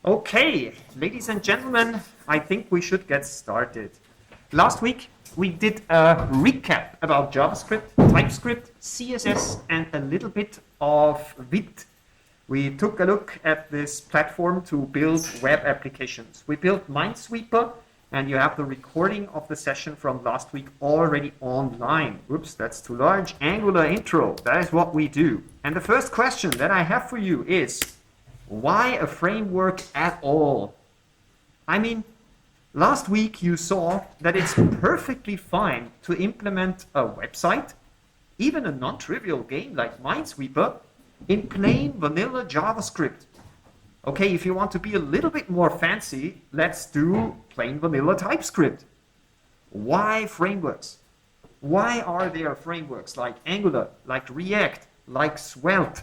Okay, ladies and gentlemen, I think we should get started. Last week we did a recap about JavaScript, TypeScript, CSS, and a little bit of Vite. We took a look at this platform to build web applications. We built Minesweeper, and you have the recording of the session from last week already online. Oops, that's too large. Angular intro, that is what we do. And the first question that I have for you is, why a framework at all? I mean, last week you saw that it's perfectly fine to implement a website, even a non-trivial game like Minesweeper, in plain vanilla JavaScript. Okay, if you want to be a little bit more fancy, let's do plain vanilla TypeScript. Why frameworks? Why are there frameworks like Angular, like React, like Svelte,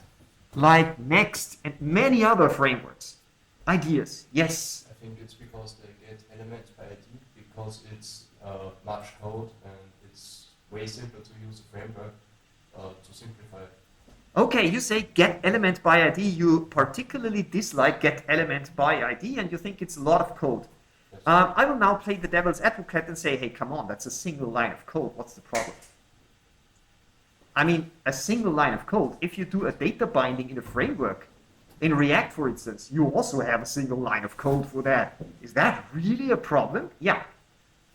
like Next, and many other frameworks? Ideas? Yes. I think it's because they get elements by ID, because it's much code and it's way simpler to use a framework to simplify. Okay, you say get element by ID. You particularly dislike get element by ID, and you think it's a lot of code. Yes. I will now play the devil's advocate and say, hey, come on, that's a single line of code. What's the problem? I mean, a single line of code. If you do a data binding in a framework, in React, for instance, you also have a single line of code for that. Is that really a problem? Yeah.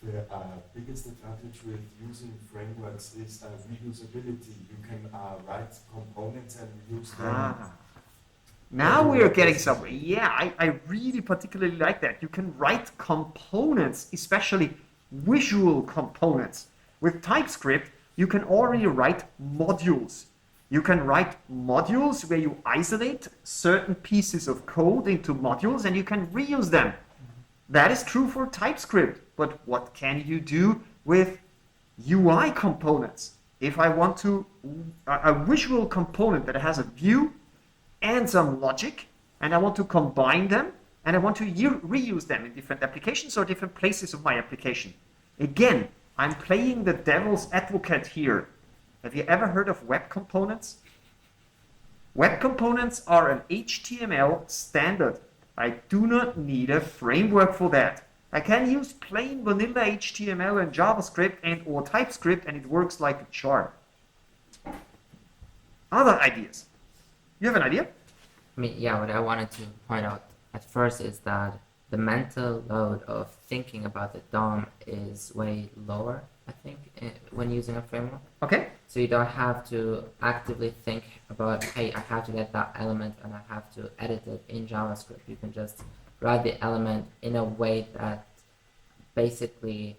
The biggest advantage with using frameworks is reusability. You can write components and reuse them. Now we are getting somewhere. Yeah, I really particularly like that. You can write components, especially visual components. With TypeScript, you can already write modules. You can write modules where you isolate certain pieces of code into modules and you can reuse them. That is true for TypeScript, but what can you do with UI components? If I want to, a visual component that has a view and some logic, and I want to combine them, and I want to reuse them in different applications or different places of my application. Again, I'm playing the devil's advocate here. Have you ever heard of web components? Web components are an HTML standard. I do not need a framework for that. I can use plain vanilla HTML and JavaScript and or TypeScript and it works like a charm. Other ideas? You have an idea? I mean, yeah, what I wanted to point out at first is that the mental load of thinking about the DOM is way lower, I think, when using a framework. Okay. So you don't have to actively think about, hey, I have to get that element and I have to edit it in JavaScript. You can just write the element in a way that basically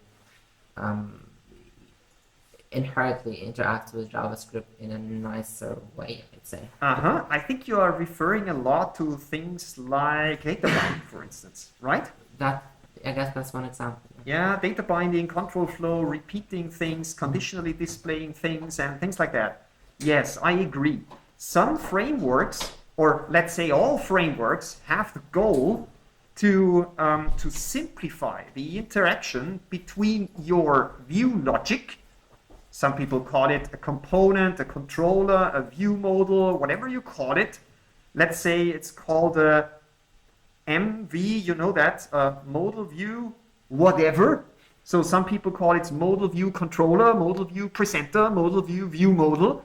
inherently interacts with JavaScript in a nicer way, I'd say. I think you are referring a lot to things like data binding, for instance, right? I guess that's one example. Yeah, data binding, control flow, repeating things, conditionally displaying things, and things like that. Yes, I agree. Some frameworks, or let's say all frameworks, have the goal to simplify the interaction between your view logic. Some people call it a component, a controller, a view model, whatever you call it. Let's say it's called a MV, you know that, modal view, whatever. So some people call it modal view controller, modal view presenter, modal view view modal.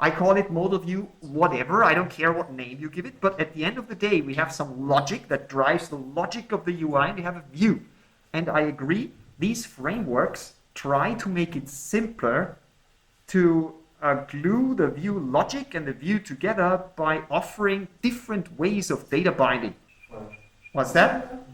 I call it modal view whatever. I don't care what name you give it. But at the end of the day, we have some logic that drives the logic of the UI and we have a view. And I agree, these frameworks try to make it simpler to glue the view logic and the view together by offering different ways of data binding. What's that?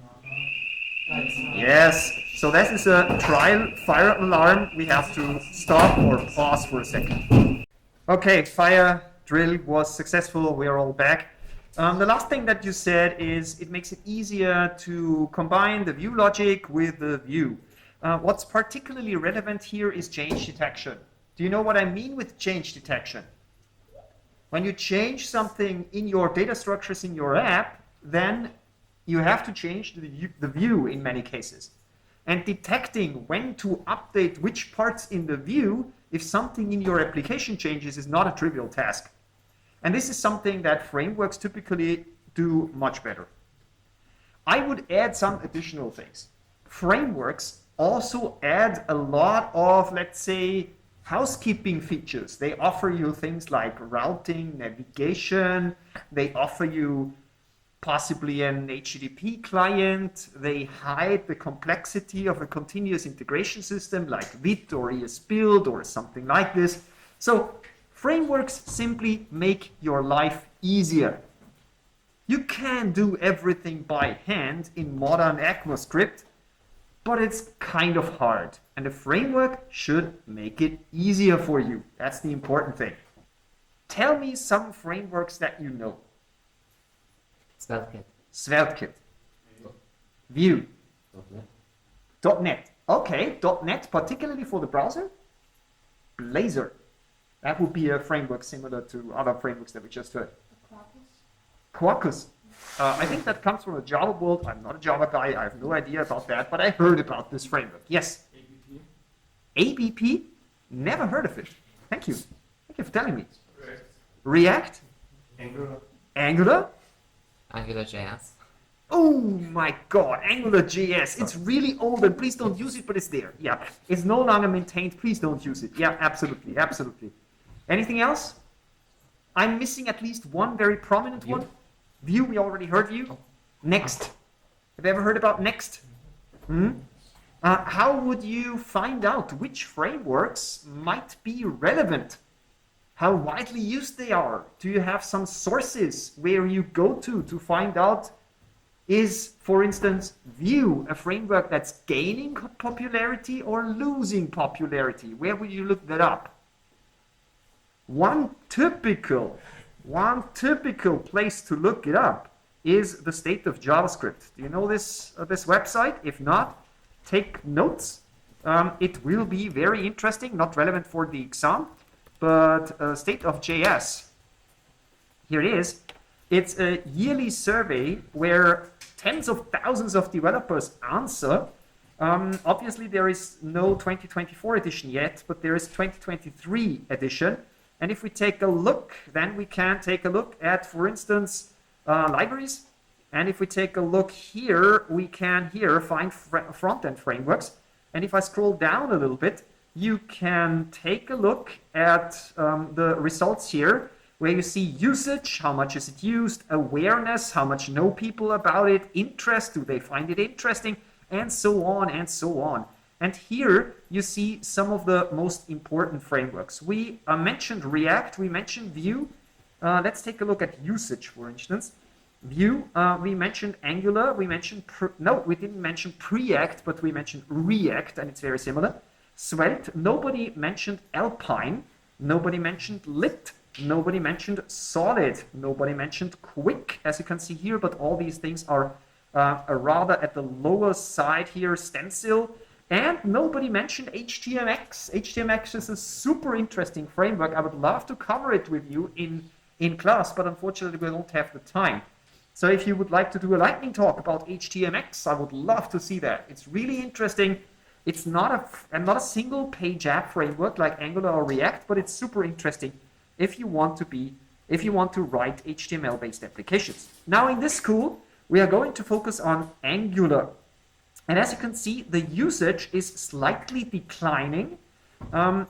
Yes, so this is a trial fire alarm. We have to stop or pause for a second. Okay, fire drill was successful. We are all back. The last thing that you said is it makes it easier to combine the view logic with the view. What's particularly relevant here is change detection. Do you know what I mean with change detection? When you change something in your data structures in your app, then you have to change the view in many cases. And detecting when to update which parts in the view if something in your application changes is not a trivial task. And this is something that frameworks typically do much better. I would add some additional things. Frameworks also add a lot of, let's say, housekeeping features. They offer you things like routing, navigation. They offer you possibly an HTTP client. They hide the complexity of a continuous integration system like Vite or ESBuild or something like this. So frameworks simply make your life easier. You can do everything by hand in modern ECMAScript, but it's kind of hard. And a framework should make it easier for you. That's the important thing. Tell me some frameworks that you know. SvelteKit. SvelteKit. Vue. .NET. Okay, .NET, particularly for the browser. Blazor. That would be a framework similar to other frameworks that we just heard. Quarkus. I think that comes from the Java world. I'm not a Java guy. I have no idea about that, but I heard about this framework. Yes. ABP? Never heard of it. Thank you. Thank you for telling me. React? Angular? AngularJS. Oh my god, AngularJS. It's really old and please don't use it, but it's there. Yeah. It's no longer maintained. Please don't use it. Yeah, absolutely. Absolutely. Anything else? I'm missing at least one very prominent one. Vue, we already heard Vue. Next. Have you ever heard about Next? How would you find out which frameworks might be relevant? How widely used they are? Do you have some sources where you go to find out, is, for instance, Vue a framework that's gaining popularity or losing popularity? Where would you look that up? One typical place to look it up is the state of JavaScript. Do you know this website? If not, take notes. It will be very interesting, not relevant for the exam, but state of JS. Here it is. It's a yearly survey where tens of thousands of developers answer. Obviously, there is no 2024 edition yet, but there is 2023 edition. And if we take a look, then we can take a look at, for instance, libraries. And if we take a look here, we can here find front-end frameworks. And if I scroll down a little bit, you can take a look at the results here, where you see usage, how much is it used, awareness, how much know people about it, interest, do they find it interesting, and so on and so on. And here you see some of the most important frameworks. We mentioned React, we mentioned Vue. Let's take a look at usage, for instance. Vue, we mentioned Angular, we mentioned, we didn't mention Preact, but we mentioned React, and it's very similar. Svelte, nobody mentioned Alpine, nobody mentioned Lit, nobody mentioned Solid, nobody mentioned Quick, as you can see here, but all these things are rather at the lower side here, Stencil. And nobody mentioned HTMX. HTMX is a super interesting framework. I would love to cover it with you in class, but unfortunately we don't have the time. So if you would like to do a lightning talk about HTMX, I would love to see that. It's really interesting. It's not a single page app framework like Angular or React, but it's super interesting if you want to write HTML-based applications. Now in this school, we are going to focus on Angular. And as you can see, the usage is slightly declining.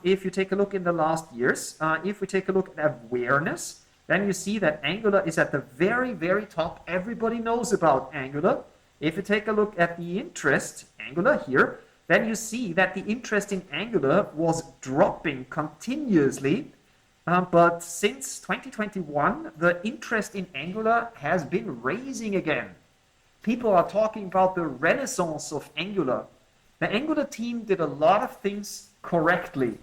If you take a look in the last years, if we take a look at awareness, then you see that Angular is at the very, very top. Everybody knows about Angular. If you take a look at the interest, Angular here, then you see that the interest in Angular was dropping continuously. But since 2021, the interest in Angular has been raising again. People are talking about the renaissance of Angular. The Angular team did a lot of things correctly.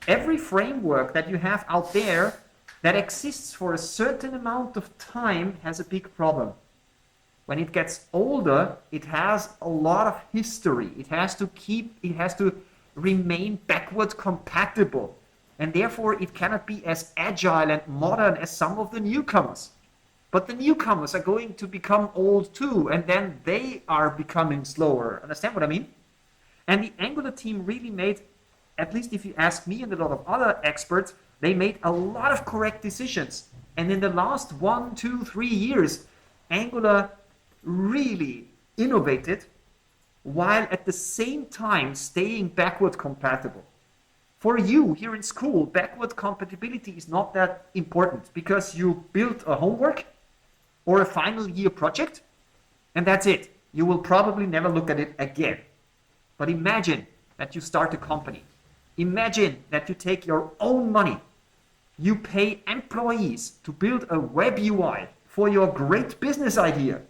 Every framework that you have out there that exists for a certain amount of time has a big problem. When it gets older, it has a lot of history. It has to remain backward compatible. And therefore, it cannot be as agile and modern as some of the newcomers. But the newcomers are going to become old too, and then they are becoming slower. Understand what I mean? And the Angular team really made, at least if you ask me and a lot of other experts, they made a lot of correct decisions. And in the last 1, 2, 3 years, Angular really innovated while at the same time staying backward compatible. For you here in school, backward compatibility is not that important because you built a homework or a final year project and that's it. You will probably never look at it again. But imagine that you start a company. Imagine that you take your own money. You pay employees to build a web UI for your great business idea.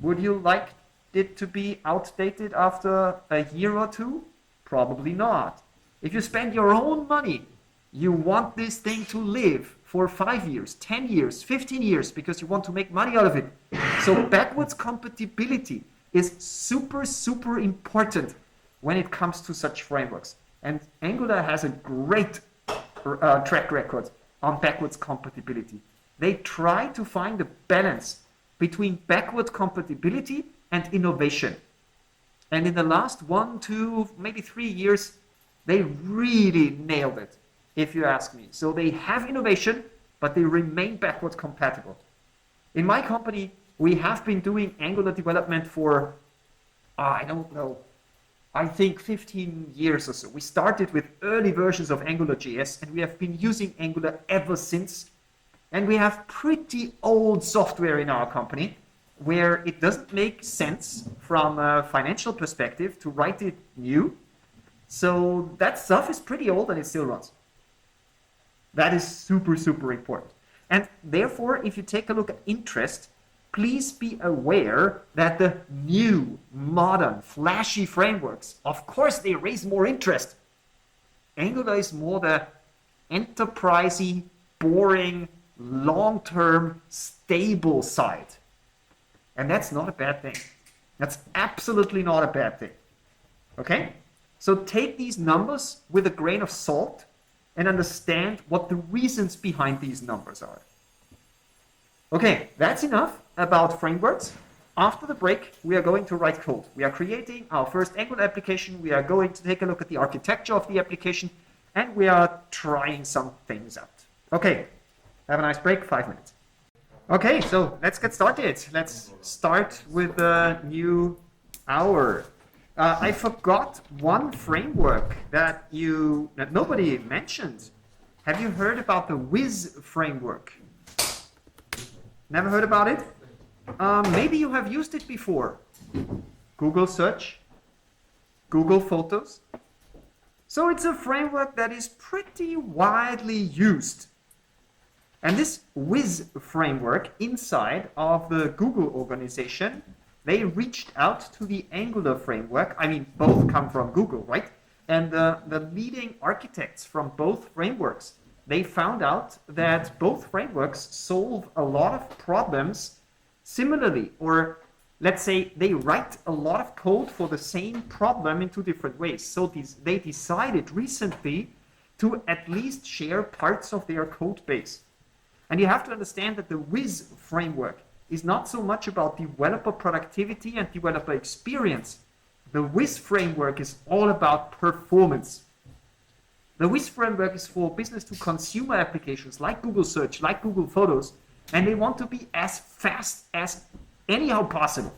Would you like it to be outdated after a year or two? Probably not. If you spend your own money, you want this thing to live for 5 years, 10 years, 15 years because you want to make money out of it. So backwards compatibility is super, super important when it comes to such frameworks. And Angular has a great track record on backwards compatibility. They try to find a balance between backward compatibility and innovation. And in the last 1, 2, maybe 3 years, they really nailed it, if you ask me. So they have innovation, but they remain backward compatible. In my company, we have been doing Angular development for, I don't know, I think 15 years or so. We started with early versions of AngularJS, and we have been using Angular ever since. And we have pretty old software in our company where it doesn't make sense from a financial perspective to write it new. So that stuff is pretty old and it still runs. That is super, super important. And therefore, if you take a look at interest, please be aware that the new, modern, flashy frameworks, of course, they raise more interest. Angular is more the enterprisey, boring, long-term, stable side. And that's not a bad thing. That's absolutely not a bad thing. Okay? So take these numbers with a grain of salt and understand what the reasons behind these numbers are. Okay, that's enough about frameworks. After the break, we are going to write code. We are creating our first Angular application. We are going to take a look at the architecture of the application, and we are trying some things out. Okay, have a nice break, 5 minutes. Okay, so let's get started. Let's start with the new hour. I forgot one framework that nobody mentioned. Have you heard about the Wiz framework? Never heard about it? Maybe you have used it before. Google search, Google Photos. So it's a framework that is pretty widely used. And this Wiz framework inside of the Google organization, they reached out to the Angular framework. I mean, both come from Google, right? And the leading architects from both frameworks, they found out that both frameworks solve a lot of problems similarly, or let's say they write a lot of code for the same problem in 2 different ways. So they decided recently to at least share parts of their code base. And you have to understand that the Wiz framework is not so much about developer productivity and developer experience. The Wiz framework is all about performance. The Wiz framework is for business to consumer applications like Google Search, like Google Photos, and they want to be as fast as anyhow possible.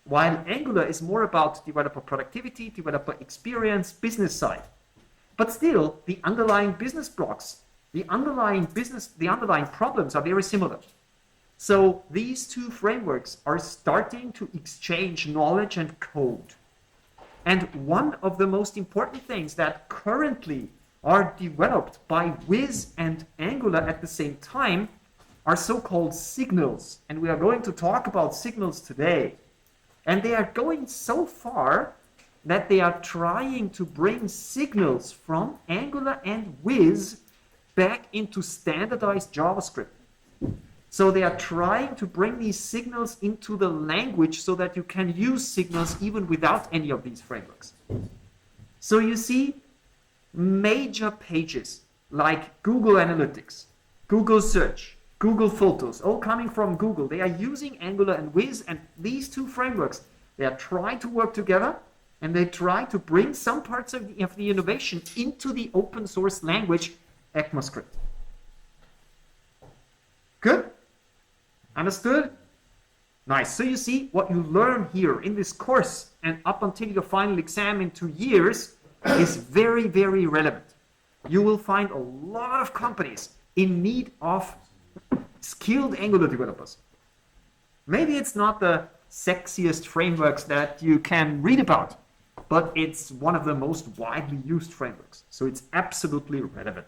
While Angular is more about developer productivity, developer experience, business side. But still, the underlying business blocks, the underlying problems are very similar. So these 2 frameworks are starting to exchange knowledge and code. And one of the most important things that currently are developed by Wiz and Angular at the same time are so-called signals. And we are going to talk about signals today. And they are going so far that they are trying to bring signals from Angular and Wiz back into standardized JavaScript. So they are trying to bring these signals into the language so that you can use signals even without any of these frameworks. So you see major pages like Google Analytics, Google Search, Google Photos, all coming from Google. They are using Angular and Wiz, and these 2 frameworks, they are trying to work together, and they try to bring some parts of the innovation into the open source language ECMAScript. Good? Understood? Nice. So you see, what you learn here in this course and up until your final exam in 2 years is very, very relevant. You will find a lot of companies in need of skilled Angular developers. Maybe it's not the sexiest frameworks that you can read about, but it's one of the most widely used frameworks. So it's absolutely relevant.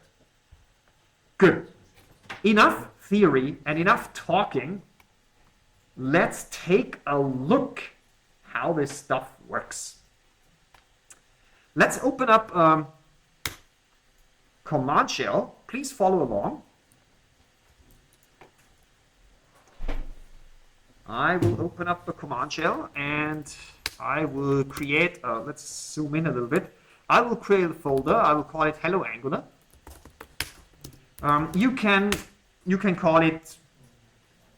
Good. Enough theory and enough talking. Let's take a look how this stuff works. Let's open up Command Shell. Please follow along. I will open up the Command Shell and I will create, let's zoom in a little bit. I will create a folder. I will call it Hello Angular. You can call it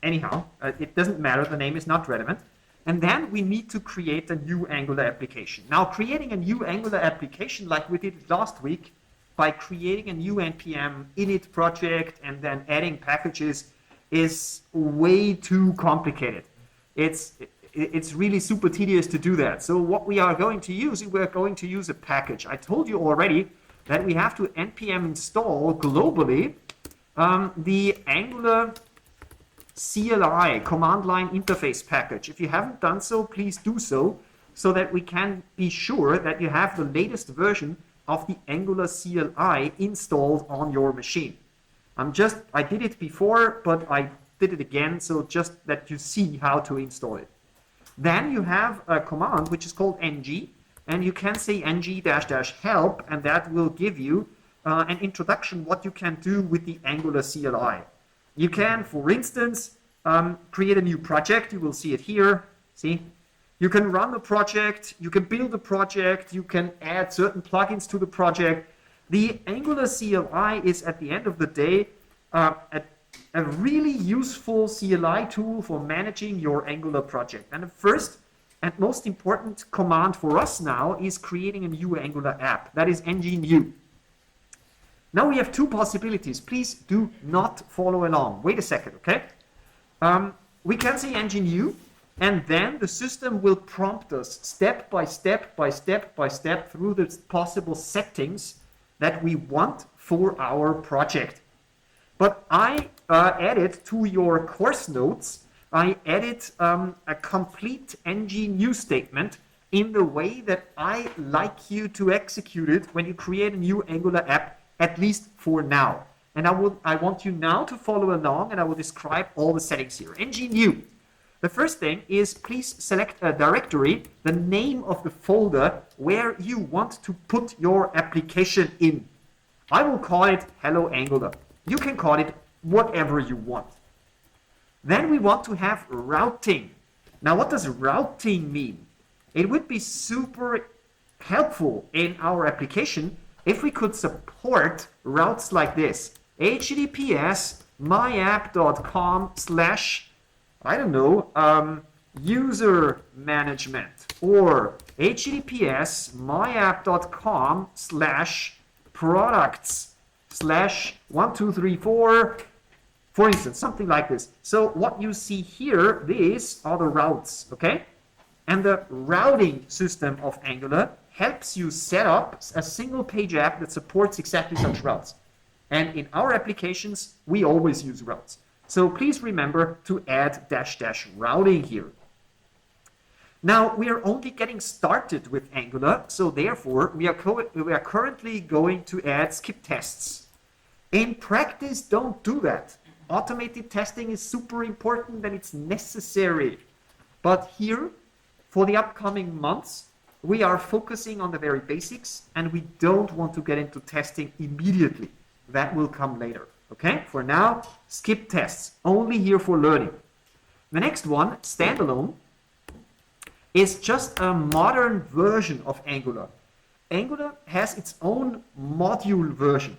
anyhow. It doesn't matter. The name is not relevant. And then we need to create a new Angular application. Now, creating a new Angular application like we did last week by creating a new npm init project and then adding packages is way too complicated. It's really super tedious to do that. So what we are going to use, we're going to use a package. I told you already that we have to npm install globally the Angular CLI, command line interface package. If you haven't done so, please do so that we can be sure that you have the latest version of the Angular CLI installed on your machine. I did it before, but I did it again, so just that you see how to install it. Then you have a command which is called ng, and you can say ng-help, and that will give you an introduction what you can do with the Angular CLI. You can, for instance, create a new project. You will see it here. See? You can run the project, you can build a project, you can add certain plugins to the project. The Angular CLI is, at the end of the day, a really useful CLI tool for managing your Angular project. And the first and most important command for us now is creating a new Angular app. That is ng-new. Now we have two possibilities. Please do not follow along. Wait a second, okay? We can say ng-new, and then the system will prompt us step by step by step by step through the possible settings that we want for our project. But I added to your course notes, I added a complete ng-new statement in the way that I like you to execute it when you create a new Angular app, at least for now. And I want you now to follow along, and I will describe all the settings here. ng-new. The first thing is, please select a directory, the name of the folder where you want to put your application in. I will call it Hello Angular. You can call it whatever you want. Then we want to have routing. Now, what does routing mean? It would be super helpful in our application if we could support routes like this. https myapp.com/ I don't know, user management, or https myapp.com/ products /1234, for instance, something like this. So what you see here, these are the routes, okay? And the routing system of Angular helps you set up a single page app that supports exactly such routes. And in our applications, we always use routes. So please remember to add -- routing here. Now, we are only getting started with Angular, so therefore we are currently going to add skip tests. In practice, don't do that. Automated testing is super important and it's necessary. But here, for the upcoming months, we are focusing on the very basics, and we don't want to get into testing immediately. That will come later. Okay, for now, skip tests, only here for learning. The next one, standalone, is just a modern version of Angular. Angular has its own module version.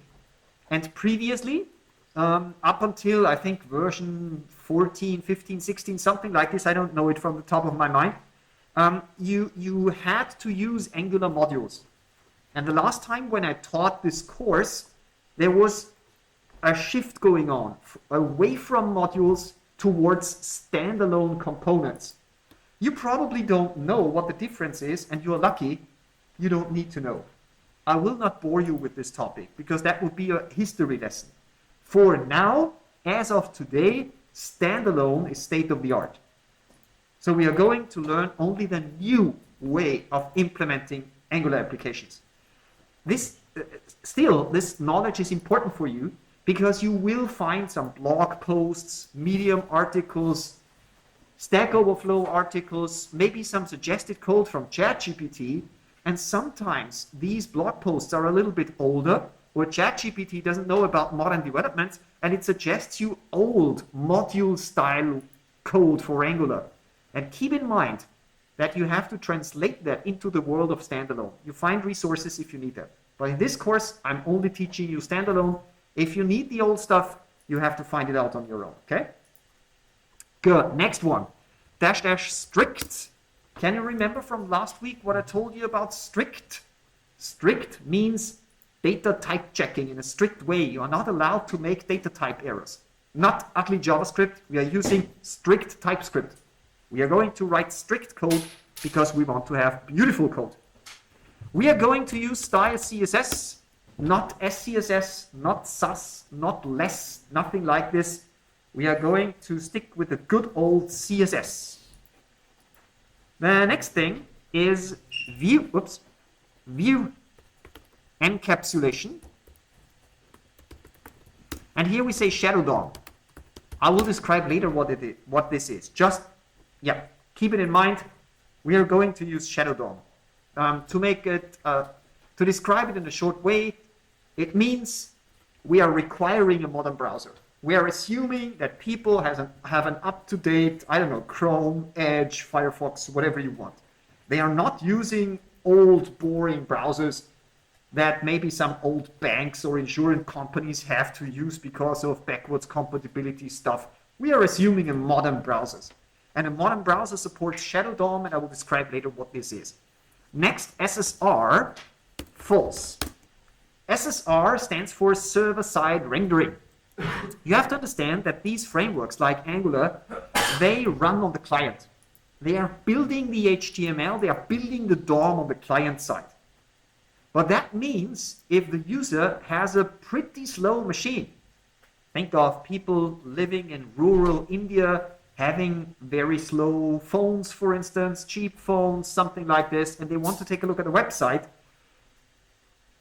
And previously, up until I think version 14, 15, 16, something like this, I don't know it from the top of my mind, you had to use Angular modules. And the last time when I taught this course, there was a shift going on away from modules towards standalone components. You probably don't know what the difference is, and you're lucky you don't need to know. I will not bore you with this topic because that would be a history lesson. For now, as of today, standalone is state of the art. So we are going to learn only the new way of implementing Angular applications. This knowledge is important for you because you will find some blog posts, Medium articles, Stack Overflow articles, maybe some suggested code from ChatGPT, and sometimes these blog posts are a little bit older, or ChatGPT doesn't know about modern developments, and it suggests you old module-style code for Angular. And keep in mind that you have to translate that into the world of standalone. You find resources if you need them. But in this course, I'm only teaching you standalone. If you need the old stuff, you have to find it out on your own, okay? Good, next one. -- strict. Can you remember from last week what I told you about strict? Strict means data type checking in a strict way. You are not allowed to make data type errors. Not ugly JavaScript, we are using strict TypeScript. We are going to write strict code because we want to have beautiful code. We are going to use style CSS, not SCSS, not Sass, not less, nothing like this. We are going to stick with the good old CSS. The next thing is view encapsulation. And here we say shadow DOM. I will describe later what this is. Just, yeah, keep it in mind. We are going to use shadow DOM. To make it, to describe it in a short way, it means we are requiring a modern browser. We are assuming that people have an up-to-date, I don't know, Chrome, Edge, Firefox, whatever you want. They are not using old, boring browsers that maybe some old banks or insurance companies have to use because of backwards compatibility stuff. We are assuming a modern browser. And a modern browser supports shadow DOM, and I will describe later what this is. Next, SSR, false. SSR stands for server-side rendering. You have to understand that these frameworks like Angular, they run on the client. They are building the HTML, they are building the DOM on the client side. But that means if the user has a pretty slow machine, think of people living in rural India having very slow phones, for instance, cheap phones, something like this, and they want to take a look at the website,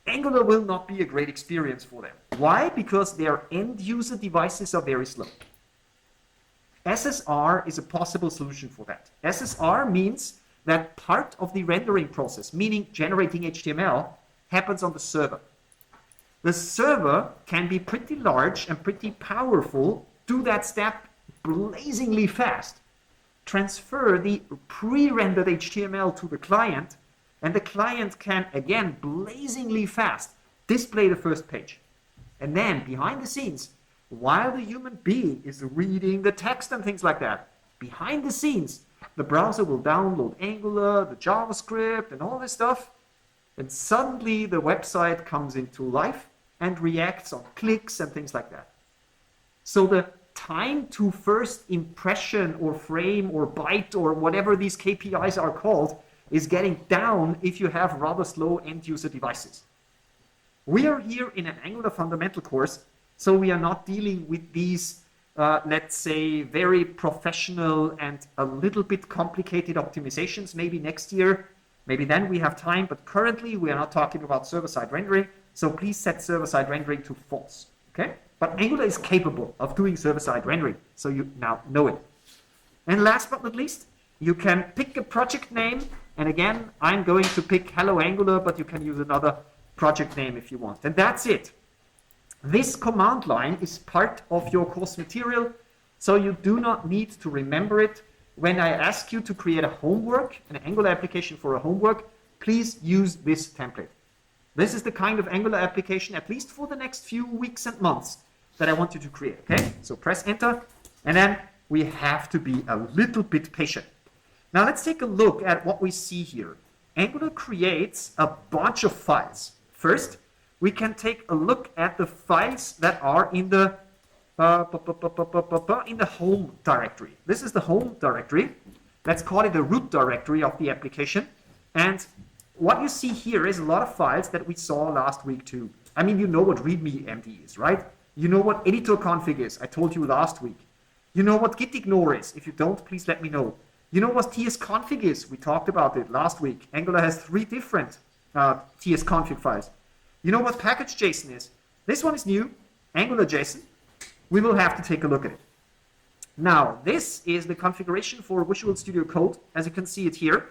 Angular will not be a great experience for them. Why? Because their end user devices are very slow. SSR is a possible solution for that. SSR means that part of the rendering process, meaning generating HTML, happens on the server. The server can be pretty large and pretty powerful, do that step blazingly fast, transfer the pre-rendered HTML to the client, and the client can, again, blazingly fast display the first page. And then, behind the scenes, while the human being is reading the text and things like that, behind the scenes, the browser will download Angular, the JavaScript, and all this stuff, and suddenly the website comes into life and reacts on clicks and things like that. So the time to first impression or frame or byte or whatever these KPIs are called is getting down if you have rather slow end-user devices. We are here in an Angular fundamental course, so we are not dealing with these, let's say, very professional and a little bit complicated optimizations. Maybe next year, maybe then we have time, but currently we are not talking about server-side rendering, so please set server-side rendering to false, okay? But Angular is capable of doing server-side rendering, so you now know it. And last but not least, you can pick a project name. And again, I'm going to pick Hello Angular, but you can use another project name if you want. And that's it. This command line is part of your course material, so you do not need to remember it. When I ask you to create a homework, an Angular application for a homework, please use this template. This is the kind of Angular application, at least for the next few weeks and months, that I want you to create, okay? So press enter, and then we have to be a little bit patient. Now let's take a look at what we see here. Angular creates a bunch of files. First, we can take a look at the files that are in the in the home directory. This is the home directory. Let's call it the root directory of the application. And what you see here is a lot of files that we saw last week too. I mean, you know what readme.md is, right? You know what editor config is. I told you last week. You know what git ignore is. If you don't, please let me know. You know what tsconfig is. We talked about it last week. Angular has 3 different tsconfig files. You know what package.json is. This one is new, Angular JSON. We will have to take a look at it. Now, this is the configuration for Visual Studio Code, as you can see it here.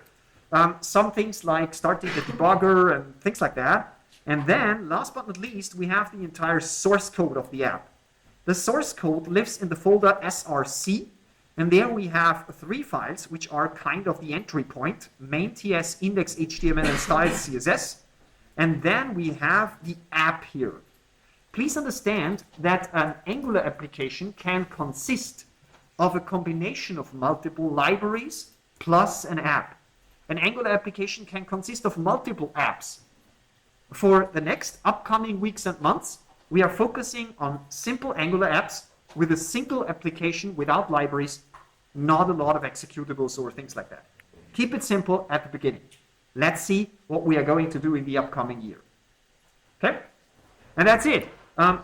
Some things like starting the debugger and things like that. And then, last but not least, we have the entire source code of the app. The source code lives in the folder src, and there we have 3 files, which are kind of the entry point, main.ts, index.html, and styles.css. And then we have the app here. Please understand that an Angular application can consist of a combination of multiple libraries plus an app. An Angular application can consist of multiple apps. For the next upcoming weeks and months, we are focusing on simple Angular apps with a single application without libraries, not a lot of executables or things like that. Keep it simple at the beginning. Let's see what we are going to do in the upcoming year. Okay? And that's it.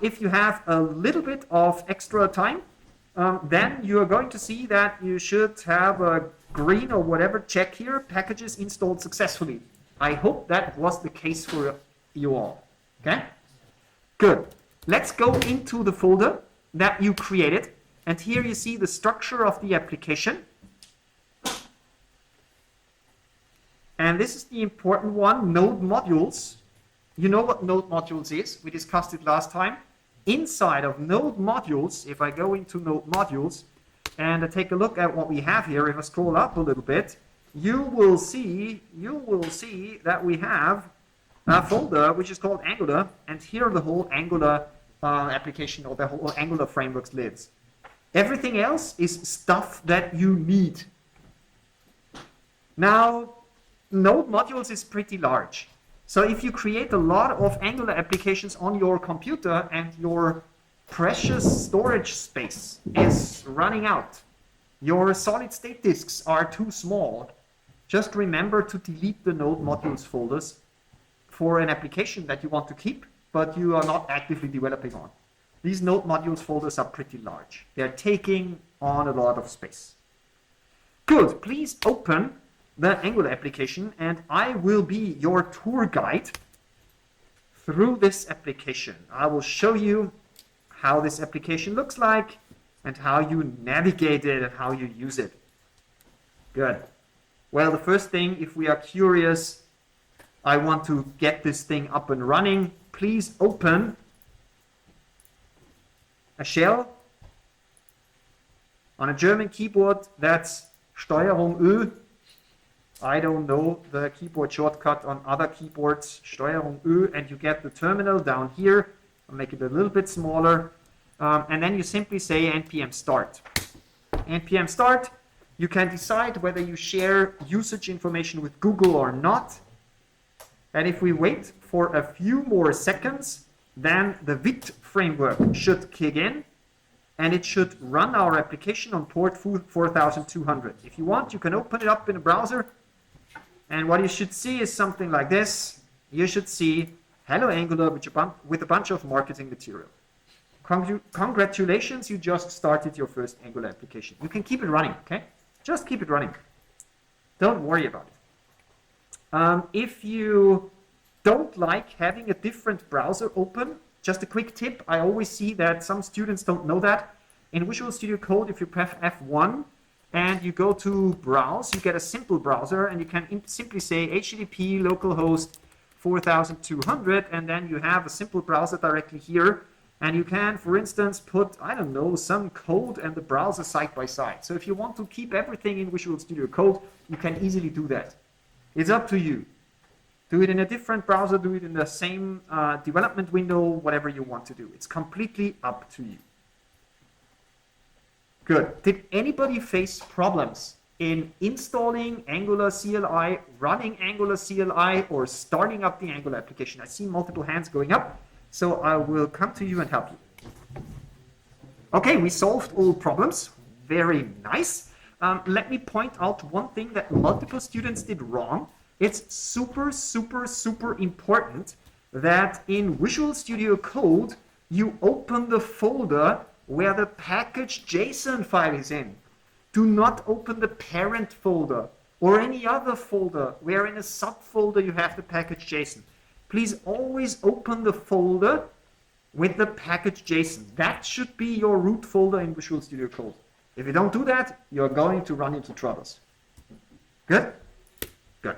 If you have a little bit of extra time, then you are going to see that you should have a green or whatever check here, packages installed successfully. I hope that was the case for you all. Okay? Good. Let's go into the folder that you created. And here you see the structure of the application. And this is the important one, node modules. You know what node modules is. We discussed it last time. Inside of node modules, if I go into node modules and I take a look at what we have here, if I scroll up a little bit, you will see that we have a folder which is called Angular, and here the whole Angular application or the whole Angular frameworks lives. Everything else is stuff that you need. Now, node modules is pretty large. So if you create a lot of Angular applications on your computer and your precious storage space is running out, your solid state disks are too small, just remember to delete the node modules folders for an application that you want to keep, but you are not actively developing on. These node modules folders are pretty large. They're taking on a lot of space. Good, please open the Angular application, and I will be your tour guide through this application. I will show you how this application looks like and how you navigate it and how you use it. Good. Well, the first thing, if we are curious, I want to get this thing up and running. Please open a shell. On a German keyboard, that's Steuerung Ö. I don't know the keyboard shortcut on other keyboards, Steuerung Ö, and you get the terminal down here. I'll make it a little bit smaller. And then you simply say npm start. npm start, you can decide whether you share usage information with Google or not. And if we wait for a few more seconds, then the Vite framework should kick in, and it should run our application on port 4200. If you want, you can open it up in a browser, and what you should see is something like this. You should see Hello Angular with a bunch of marketing material. Congratulations, you just started your first Angular application. You can keep it running, okay? Just keep it running. Don't worry about it. If you don't like having a different browser open, just a quick tip, I always see that some students don't know that. In Visual Studio Code, if you press F1 and you go to browse, you get a simple browser, and you can simply say HTTP localhost 4200, and then you have a simple browser directly here. And you can, for instance, put, I don't know, some code and the browser side by side. So if you want to keep everything in Visual Studio Code, you can easily do that. It's up to you. Do it in a different browser, do it in the same development window, whatever you want to do. It's completely up to you. Good. Did anybody face problems in installing Angular CLI, running Angular CLI, or starting up the Angular application? I see multiple hands going up, so I will come to you and help you. Okay, we solved all problems. Very nice. Let me point out one thing that multiple students did wrong. It's super, super, super important that in Visual Studio Code, you open the folder where the package.json file is in. Do not open the parent folder or any other folder where in a subfolder you have the package.json. Please always open the folder with the package.json. That should be your root folder in Visual Studio Code. If you don't do that, you're going to run into troubles. Good? Good.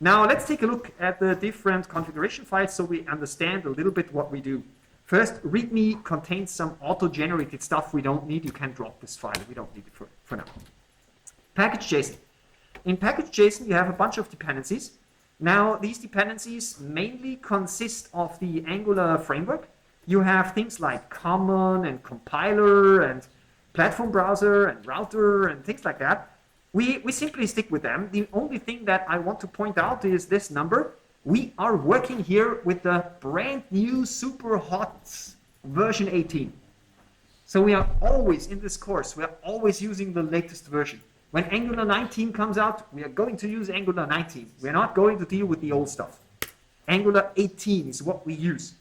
Now let's take a look at the different configuration files so we understand a little bit what we do. First, README contains some auto-generated stuff we don't need. You can drop this file. We don't need it for now. Package.json. In package.json, you have a bunch of dependencies. Now, these dependencies mainly consist of the Angular framework. You have things like common and compiler and platform browser and router and things like that. We simply stick with them. The only thing that I want to point out is this number. We are working here with the brand new super hot version 18. So we are always in this course, we are always using the latest version. When Angular 19 comes out, we are going to use Angular 19. We're not going to deal with the old stuff. Angular 18 is what we use.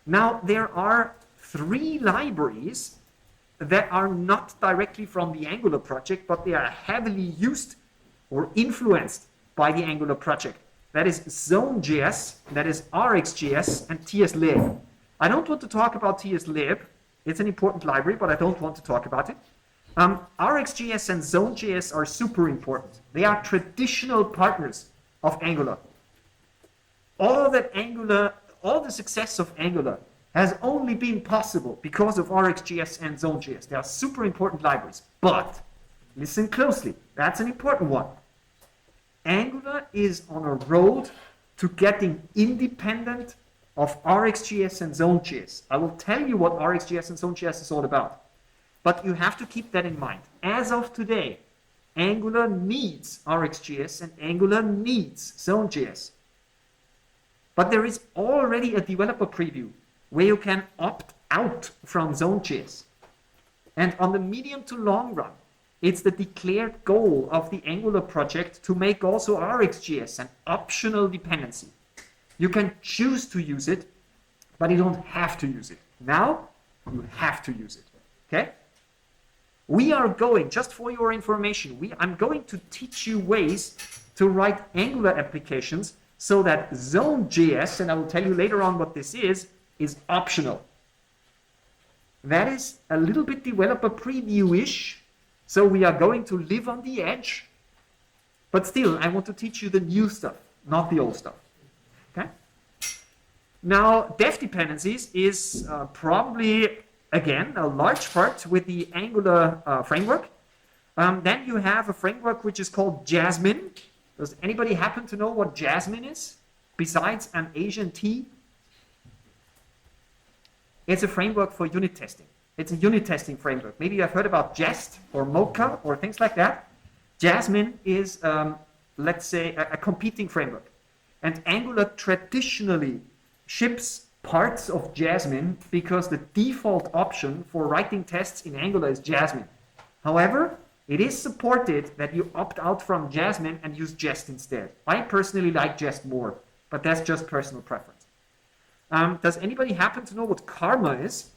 Now, there are 3 libraries that are not directly from the Angular project, but they are heavily used or influenced by the Angular project. That is Zone.js, that is RxJS, and TSLib. I don't want to talk about TSLib. It's an important library, but I don't want to talk about it. RxJS and Zone.js are super important. They are traditional partners of Angular. All the success of Angular has only been possible because of RxJS and Zone.js. They are super important libraries. But listen closely. That's an important one. Angular is on a road to getting independent of RxJS and Zone.js. I will tell you what RxJS and Zone.js is all about. But you have to keep that in mind. As of today, Angular needs RxJS and Angular needs Zone.js. But there is already a developer preview where you can opt out from Zone.js. And on the medium to long run, it's the declared goal of the Angular project to make also RxJS an optional dependency. You can choose to use it, but you don't have to use it. Now, you have to use it. Okay? We are going, just for your information, I'm going to teach you ways to write Angular applications so that Zone.js, and I will tell you later on what this is optional. That is a little bit developer preview-ish. So we are going to live on the edge, but still, I want to teach you the new stuff, not the old stuff. Okay? Now, dev dependencies is probably, again, a large part with the Angular framework. Then you have a framework which is called Jasmine. Does anybody happen to know what Jasmine is, besides an Asian T? It's a framework for unit testing. It's a unit testing framework. Maybe you have heard about Jest or Mocha or things like that. Jasmine is, let's say, a competing framework. And Angular traditionally ships parts of Jasmine because the default option for writing tests in Angular is Jasmine. However, it is supported that you opt out from Jasmine and use Jest instead. I personally like Jest more, but that's just personal preference. Does anybody happen to know what karma is?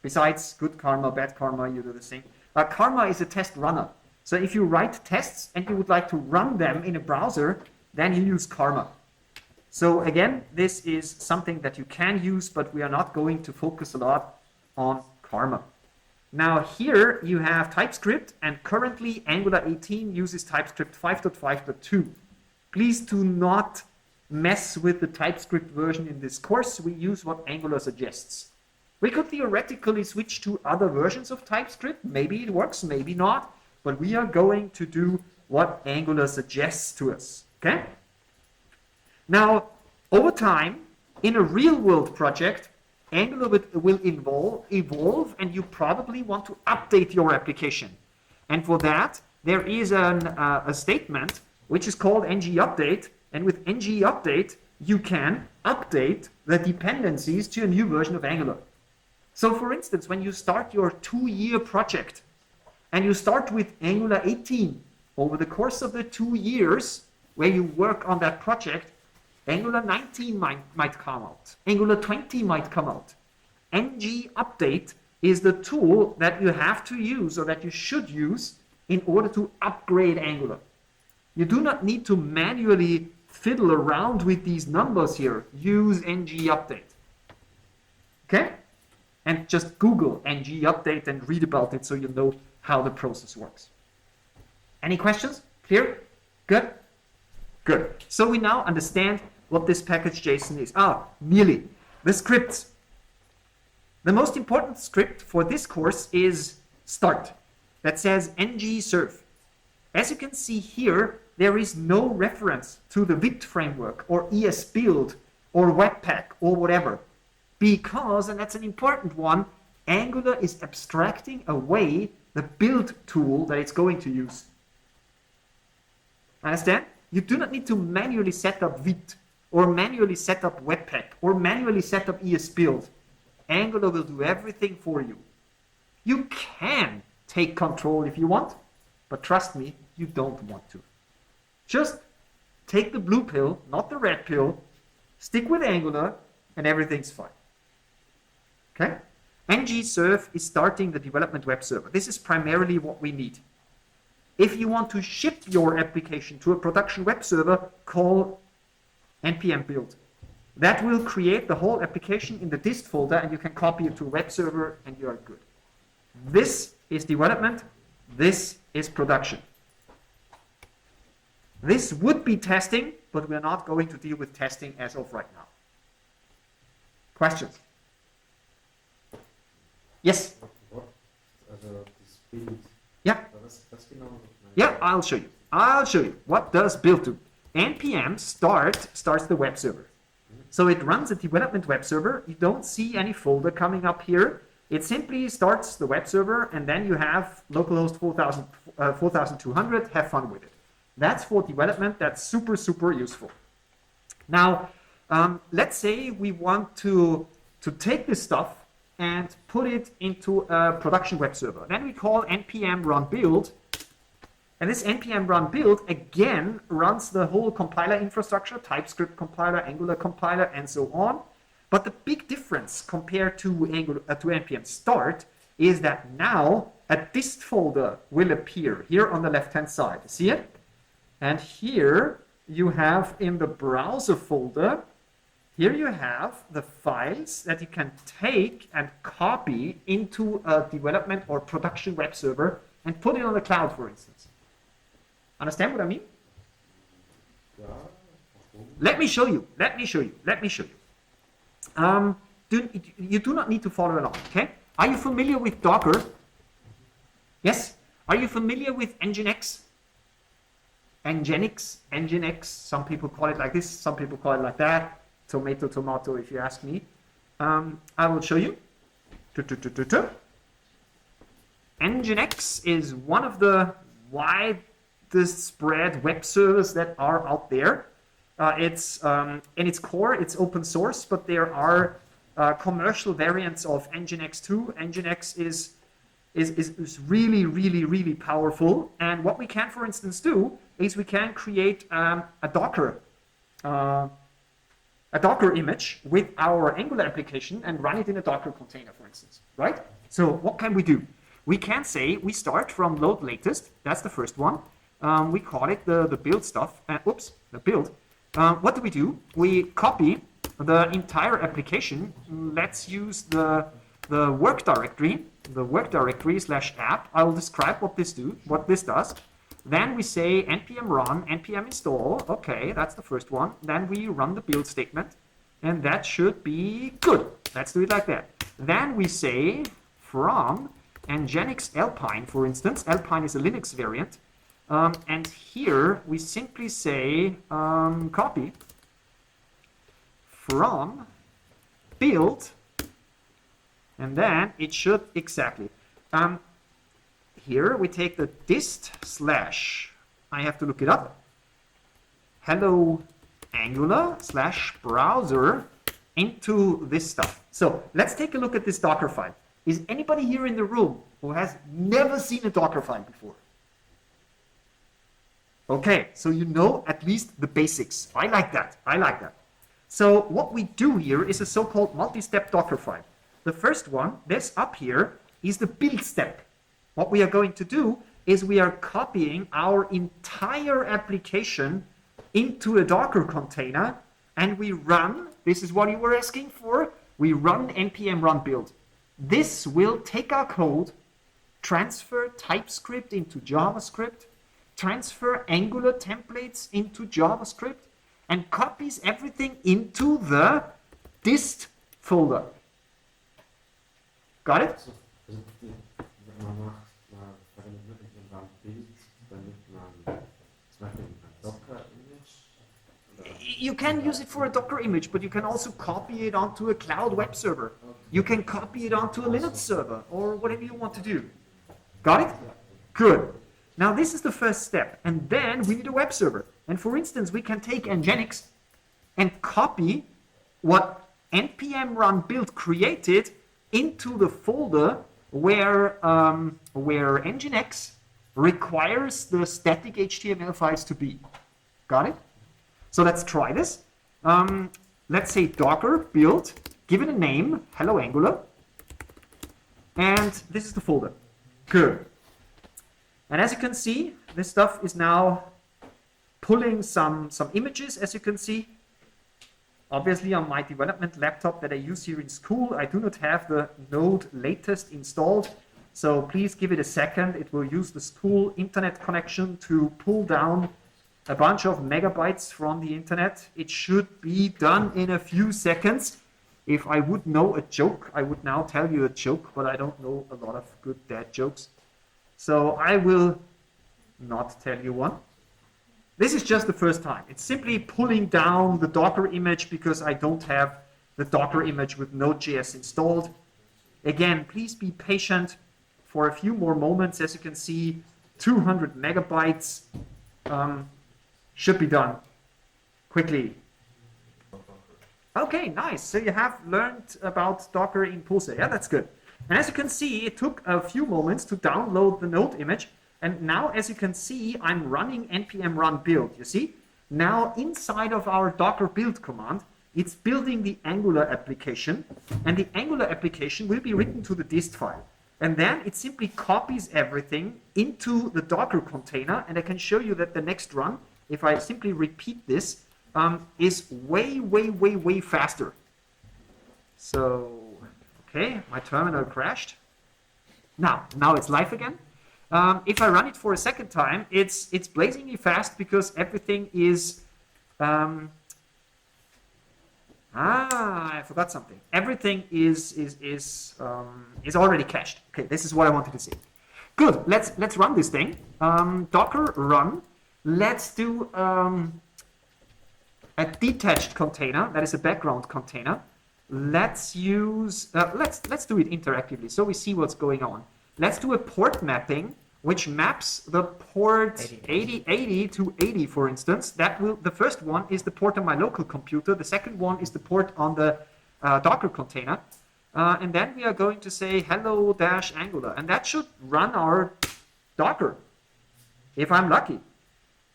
Besides good karma, bad karma, you do the same. Karma is a test runner. So if you write tests and you would like to run them in a browser, then you use karma. So again, this is something that you can use, but we are not going to focus a lot on karma. Now here you have TypeScript, and currently Angular 18 uses TypeScript 5.5.2. Please do not mess with the TypeScript version in this course. We use what Angular suggests. We could theoretically switch to other versions of TypeScript. Maybe it works, maybe not. But we are going to do what Angular suggests to us. Okay? Now, over time, in a real-world project, Angular will evolve, and you probably want to update your application. And for that, there is a statement which is called ng-update. And with ng-update, you can update the dependencies to a new version of Angular. So for instance, when you start your 2-year project and you start with Angular 18, over the course of the 2 years where you work on that project, Angular 19 might come out. Angular 20 might come out. ng update is the tool that you have to use, or that you should use, in order to upgrade Angular. You do not need to manually fiddle around with these numbers here. Use ng update. Okay? And just Google ng update and read about it so you know how the process works. Any questions? Clear? Good? Good. So we now understand what this package JSON is. Nearly. The scripts. The most important script for this course is start. That says ng serve. As you can see here, there is no reference to the Vite framework or ESBuild or Webpack or whatever. Because, and that's an important one, Angular is abstracting away the build tool that it's going to use. Understand? You do not need to manually set up Vite, or manually set up Webpack, or manually set up ESBuild. Angular will do everything for you. You can take control if you want, but trust me, you don't want to. Just take the blue pill, not the red pill, stick with Angular, and everything's fine. Okay? ng-serve is starting the development web server. This is primarily what we need. If you want to ship your application to a production web server, call npm build. That will create the whole application in the dist folder, and you can copy it to a web server, and you are good. This is development. This is production. This would be testing, but we're not going to deal with testing as of right now. Questions? Yes? Also das Bild. Yeah. Was genau? Yeah, I'll show you. I'll show you. What does build do? npm starts the web server. So it runs a development web server. You don't see any folder coming up here. It simply starts the web server, and then you have localhost 4200. Have fun with it. That's for development. That's super, super useful. Now, let's say we want to take this stuff and put it into a production web server. Then we call npm run build. And this npm run build again runs the whole compiler infrastructure, TypeScript compiler, Angular compiler, and so on. But the big difference compared to npm start is that now a dist folder will appear here on the left-hand side. See it? And here you have in the browser folder, here you have the files that you can take and copy into a development or production web server and put it on the cloud, for instance. Understand what I mean? Ja. Let me show you. Let me show you. Let me show you. You do not need to follow along, okay? Are you familiar with Docker? Yes? Are you familiar with Nginx? Nginx, some people call it like this, some people call it like that. Tomato, tomato, if you ask me. I will show you. Nginx is one of the widest spread web servers that are out there. It's in its core, it's open source, but there are commercial variants of Nginx too. Nginx is really, really, really powerful. And what we can, for instance, do is we can create a Docker image with our Angular application and run it in a Docker container, for instance, right? So what can we do? We can say we start from load latest. That's the first one. We call it the build stuff. The build. What do? We copy the entire application. Let's use the work directory, /app. I will describe what this does. Then we say npm run, npm install. Okay, that's the first one. Then we run the build statement, and that should be good. Let's do it like that. Then we say from Nginx Alpine, for instance. Alpine is a Linux variant. And here we simply say copy from build, and then it should exactly. Here we take the dist / I have to look it up. Hello Angular /browser into this stuff. So let's take a look at this Docker file. Is anybody here in the room who has never seen a Docker file before? Okay, so you know at least the basics. I like that. I like that. So what we do here is a so-called multi-step Docker file. The first one, this up here, is the build step. What we are going to do is we are copying our entire application into a Docker container, and we run, this is what you were asking for, we run npm run build. This will take our code, transfer TypeScript into JavaScript, transfer Angular templates into JavaScript, and copies everything into the dist folder. Got it? Also, man verwendet wirklich ein Bild, damit man zum Beispiel ein Docker-Image. You can use it for a Docker image, but you can also copy it onto a cloud web server. You can copy it onto a Linux server, or whatever you want to do. Got it? Good. Now this is the first step, and then we need a web server. And for instance, we can take Nginx and copy what npm run build created into the folder where Nginx requires the static HTML files to be. Got it? So let's try this. Let's say Docker build, give it a name, hello Angular, and this is the folder. Good. And as you can see, this stuff is now pulling some images, as you can see. Obviously, on my development laptop that I use here in school, I do not have the Node latest installed. So please give it a second. It will use the school internet connection to pull down a bunch of megabytes from the internet. It should be done in a few seconds. If I would know a joke, I would now tell you a joke, but I don't know a lot of good dad jokes. So I will not tell you one. This is just the first time. It's simply pulling down the Docker image because I don't have the Docker image with Node.js installed. Again, please be patient for a few more moments. As you can see, 200 megabytes should be done quickly. Okay, nice. So you have learned about Docker in Pulse. Yeah, that's good. And as you can see, it took a few moments to download the Node image. And now, as you can see, I'm running npm run build, you see? Now, inside of our Docker build command, it's building the Angular application, and the Angular application will be written to the dist file. And then it simply copies everything into the Docker container, and I can show you that the next run, if I simply repeat this, is way faster. So, okay, my terminal crashed. Now it's live again. If I run it for a second time, it's blazingly fast because everything is I forgot something. Everything is already cached. Okay, this is what I wanted to see. Good. Let's run this thing. Docker run. Let's do a detached container. That is a background container. Let's use. Let's do it interactively so we see what's going on. Let's do a port mapping, which maps the port 8080 to 80, for instance. The first one is the port on my local computer. The second one is the port on the Docker container. And then we are going to say hello-Angular. And that should run our Docker, if I'm lucky.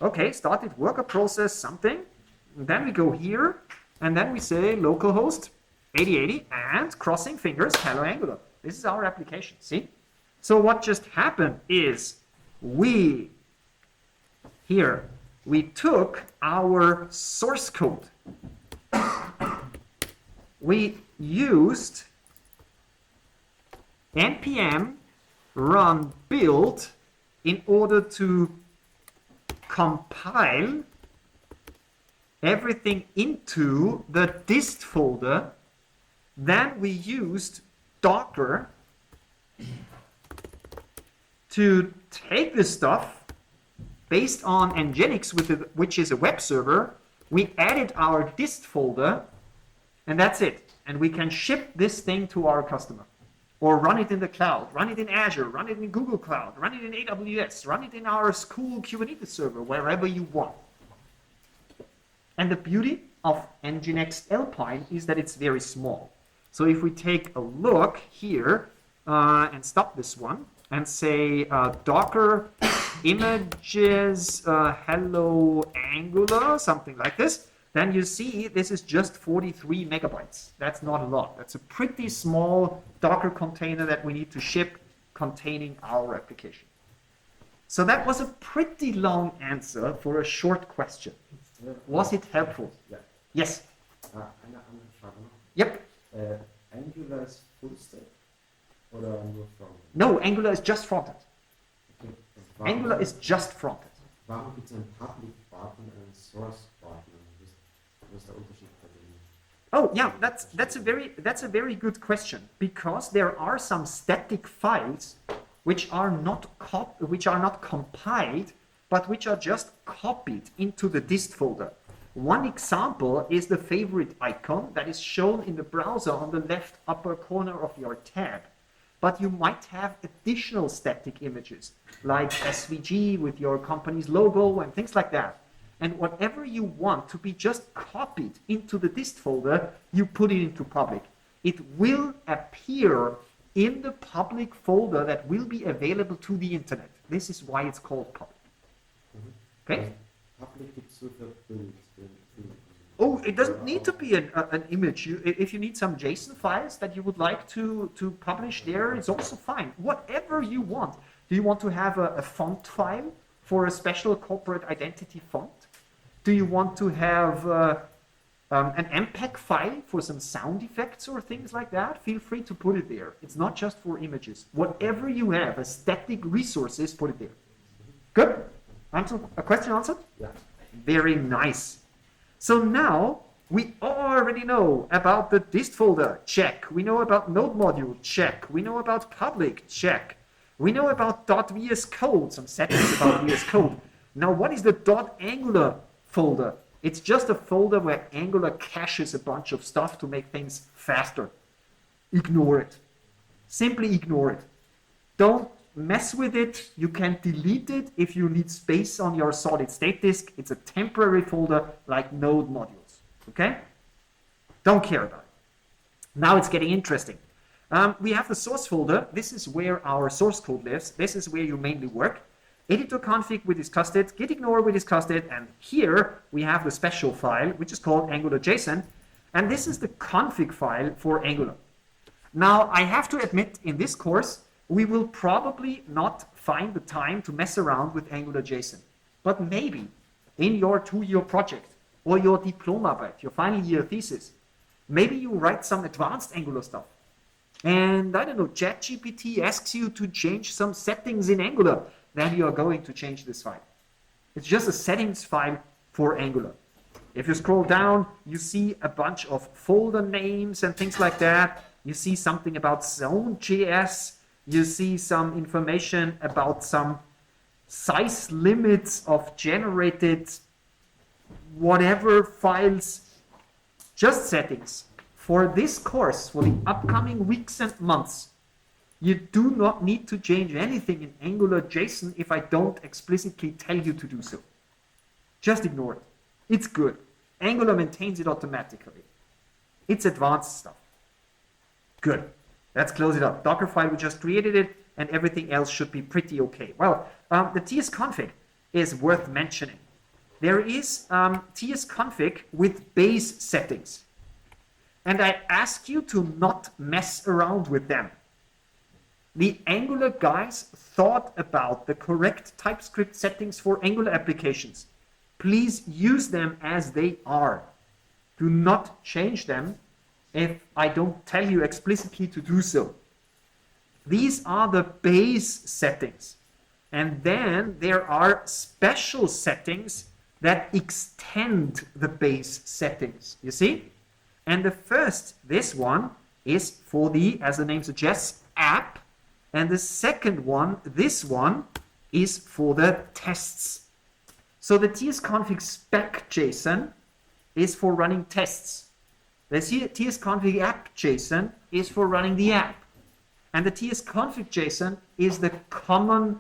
Okay, started worker process something. And then we go here, and then we say localhost 8080, and crossing fingers, hello Angular. This is our application, see? So what just happened is we took our source code. We used npm run build in order to compile everything into the dist folder. Then we used Docker to take this stuff based on Nginx, which is a web server. We added our dist folder, and that's it. And we can ship this thing to our customer, or run it in the cloud, run it in Azure, run it in Google Cloud, run it in AWS, run it in our school Kubernetes server, wherever you want. And the beauty of Nginx Alpine is that it's very small. So if we take a look here and stop this one and say Docker images hello Angular, something like this, then you see this is just 43 megabytes. That's not a lot. That's a pretty small Docker container that we need to ship containing our application. So that was a pretty long answer for a short question. Was it helpful? Ja. Yes. Eine andere Frage noch. Yep. Angular ist Full Stack oder nur Frontend? No, Angular is just frontend. Okay. Angular is just frontend. Warum gibt es einen Public Button und einen Source Button? Was ist der Unterschied bei denen? Oh yeah, that's a very good question, because there are some static files which are not compiled, but which are just copied into the dist folder. One example is the favorite icon that is shown in the browser on the left upper corner of your tab. But you might have additional static images like SVG with your company's logo and things like that. And whatever you want to be just copied into the dist folder, you put it into public. It will appear in the public folder that will be available to the internet. This is why it's called public. Okay? Public gibt es nur für Bild. Oh, it doesn't need to be an image. If you need some JSON files that you would like to publish there, it's also fine. Whatever you want. Do you want to have a font file for a special corporate identity font? Do you want to have an MPEG file for some sound effects or things like that? Feel free to put it there. It's not just for images. Whatever you have, as static resources, put it there. Good? A question answered? Yeah. Very nice. So now we already know about the dist folder, check. We know about node module, check. We know about public, check. We know about .vs Code, some settings about VS Code. Now what is the .angular folder? It's just a folder where Angular caches a bunch of stuff to make things faster. Ignore it. Simply ignore it. Don't mess with it. You can delete it if you need space on your solid state disk. It's a temporary folder like node modules. Okay? Don't care about it. Now it's getting interesting. We have the source folder. This is where our source code lives. This is where you mainly work. Editor config, we discussed it. Git ignore, we discussed it. And here we have the special file, which is called Angular.json. And this is the config file for Angular. Now, I have to admit, in this course, we will probably not find the time to mess around with Angular.json. But maybe in your 2-year project or your diploma project, your final year thesis, maybe you write some advanced Angular stuff. And I don't know, ChatGPT asks you to change some settings in Angular. Then you are going to change this file. It's just a settings file for Angular. If you scroll down, you see a bunch of folder names and things like that. You see something about Zone.js. You see some information about some size limits of generated whatever files, just settings. For this course, for the upcoming weeks and months, you do not need to change anything in Angular.json if I don't explicitly tell you to do so. Just ignore it. It's good. Angular maintains it automatically. It's advanced stuff. Good. Let's close it up. Dockerfile, we just created it, and everything else should be pretty okay. Well, the tsconfig is worth mentioning. There is tsconfig with base settings. And I ask you to not mess around with them. The Angular guys thought about the correct TypeScript settings for Angular applications. Please use them as they are. Do not change them if I don't tell you explicitly to do so. These are the base settings. And then there are special settings that extend the base settings. You see? And the first, this one, is for the, as the name suggests, app. And the second one, this one, is for the tests. So the tsconfig spec.json is for running tests. The tsconfig app.json is for running the app. And the tsconfig.json is the common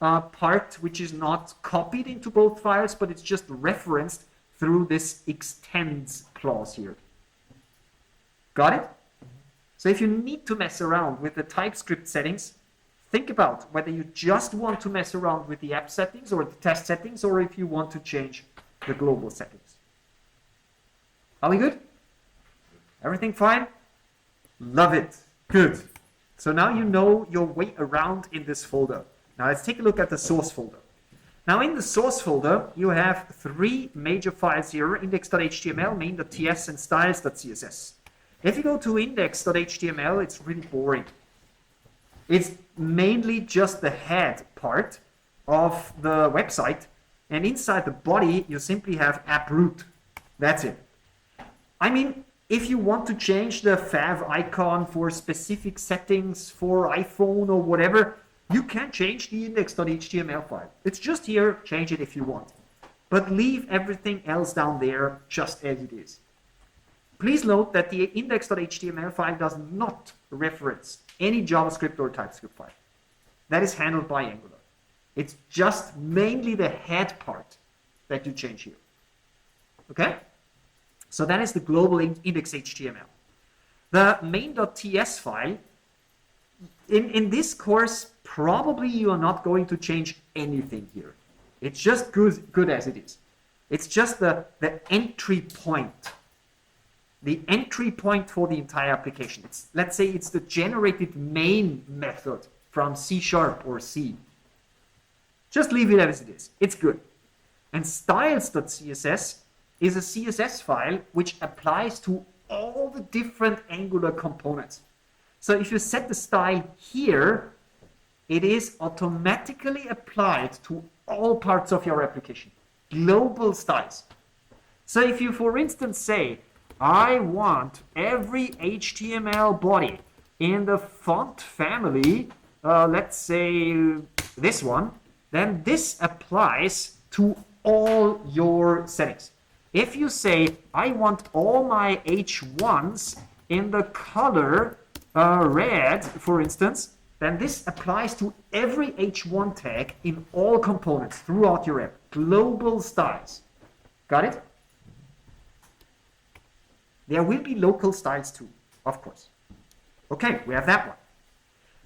part which is not copied into both files, but it's just referenced through this extends clause here. Got it? So if you need to mess around with the TypeScript settings, think about whether you just want to mess around with the app settings or the test settings, or if you want to change the global settings. Are we good? Everything fine? Love it. Good. So now you know your way around in this folder. Now let's take a look at the source folder. Now in the source folder, you have three major files here: index.html, main.ts, and styles.css. If you go to index.html, it's really boring. It's mainly just the head part of the website, and inside the body, you simply have app root. That's it. I mean, if you want to change the fav icon for specific settings for iPhone or whatever, you can change the index.html file. It's just here, change it if you want. But leave everything else down there just as it is. Please note that the index.html file does not reference any JavaScript or TypeScript file. That is handled by Angular. It's just mainly the head part that you change here. Okay? So that is the global index.html. The main.ts file, in this course, probably you are not going to change anything here. It's just good as it is. It's just the entry point. The entry point for the entire application. Let's say it's the generated main method from C# or C. Just leave it as it is. It's good. And styles.css is a CSS file which applies to all the different Angular components. So if you set the style here, it is automatically applied to all parts of your application. Global styles. So if you, for instance, say, I want every HTML body in the font family, let's say this one, then this applies to all your settings. If you say, I want all my H1s in the color red, for instance, then this applies to every H1 tag in all components throughout your app. Global styles. Got it? There will be local styles too, of course. Okay, we have that one.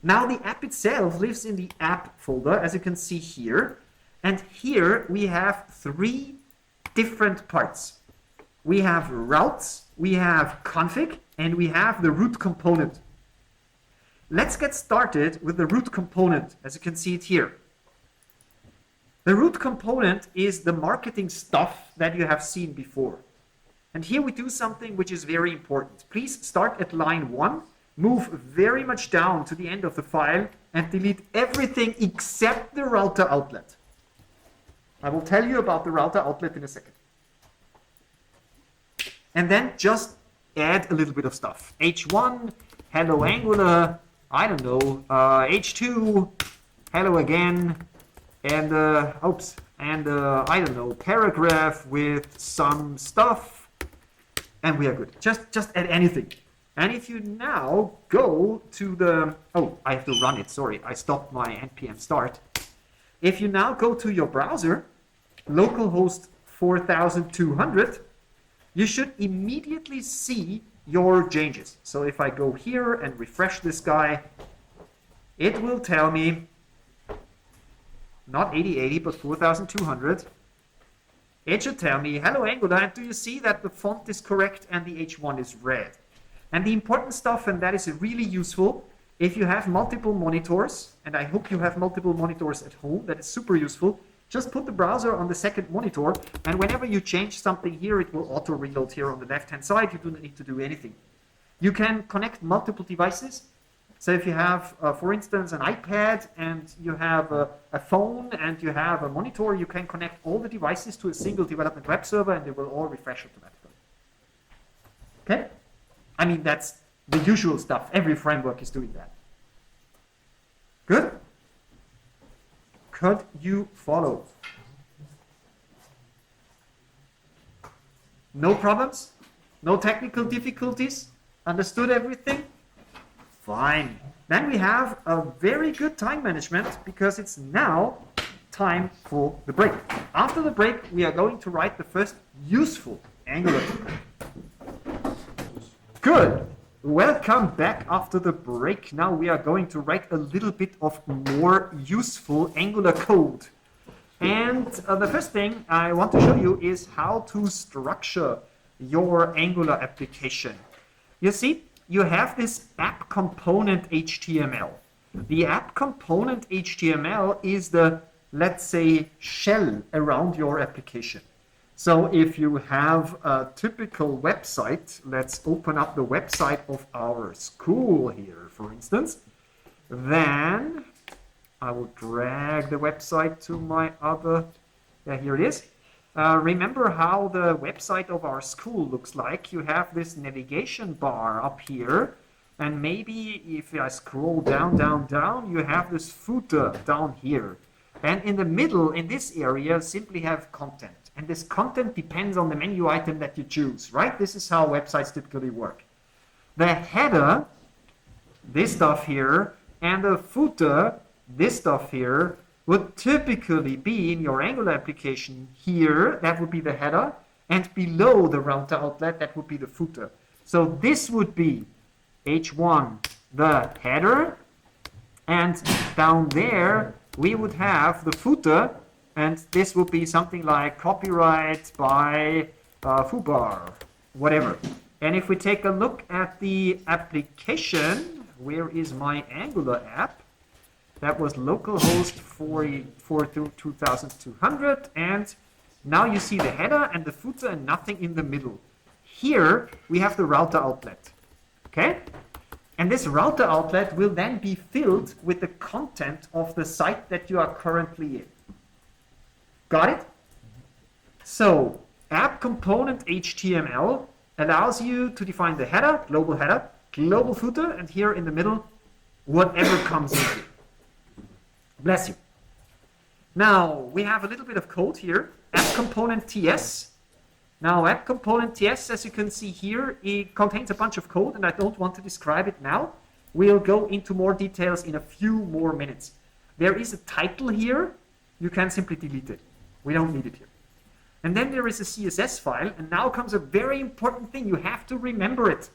Now the app itself lives in the app folder, as you can see here. And here we have three different parts. We have routes, we have config, and we have the root component. Let's get started with the root component, as you can see it here. The root component is the marketing stuff that you have seen before. And here we do something which is very important. Please start at line 1, move very much down to the end of the file, and delete everything except the router outlet. I will tell you about the router outlet in a second. And then just add a little bit of stuff. H1, hello Angular, I don't know, H2, hello again, and I don't know, paragraph with some stuff, and we are good. Just add anything. And if you now go to the, oh, I have to run it, sorry, I stopped my npm start. If you now go to your browser, localhost 4200, you should immediately see your changes. So if I go here and refresh this guy, it will tell me not 8080 but 4200. It should tell me, hello Angular, and do you see that the font is correct and the H1 is red? And the important stuff, and that is really useful, if you have multiple monitors, and I hope you have multiple monitors at home, that is super useful, just put the browser on the second monitor, and whenever you change something here, it will auto-reload here on the left-hand side. You don't need to do anything. You can connect multiple devices. So if you have, for instance, an iPad, and you have a phone, and you have a monitor, you can connect all the devices to a single development web server, and they will all refresh automatically. Okay? I mean, that's the usual stuff. Every framework is doing that. Good? Could you follow? No problems? No technical difficulties? Understood everything? Fine. Then we have a very good time management because it's now time for the break. After the break, we are going to write the first useful Angular code. Good. Welcome back after the break. Now we are going to write a little bit of more useful Angular code. And the first thing I want to show you is how to structure your Angular application. You see, you have this app component HTML. The app component HTML is the, let's say, shell around your application. So if you have a typical website, let's open up the website of our school here, for instance, then I will drag the website to my other, yeah, here it is. Remember how the website of our school looks like. You have this navigation bar up here, and maybe if I scroll down, down, down, you have this footer down here. And in the middle, in this area, simply have content. And this content depends on the menu item that you choose, right? This is how websites typically work. The header, this stuff here, and the footer, this stuff here, would typically be in your Angular application here, that would be the header, and below the router outlet, that would be the footer. So this would be H1, the header, and down there we would have the footer, and this would be something like copyright by foobar, whatever. And if we take a look at the application, where is my Angular app? That was localhost 4200, and now you see the header and the footer and nothing in the middle. Here we have the router outlet, okay? And this router outlet will then be filled with the content of the site that you are currently in. Got it? So app component HTML allows you to define the header, global footer, and here in the middle, whatever comes in here. Bless you. Now we have a little bit of code here. App component TS. Now app component TS, as you can see here, it contains a bunch of code, and I don't want to describe it now. We'll go into more details in a few more minutes. There is a title here. You can simply delete it. We don't need it here. And then there is a CSS file, and now comes a very important thing. You have to remember it.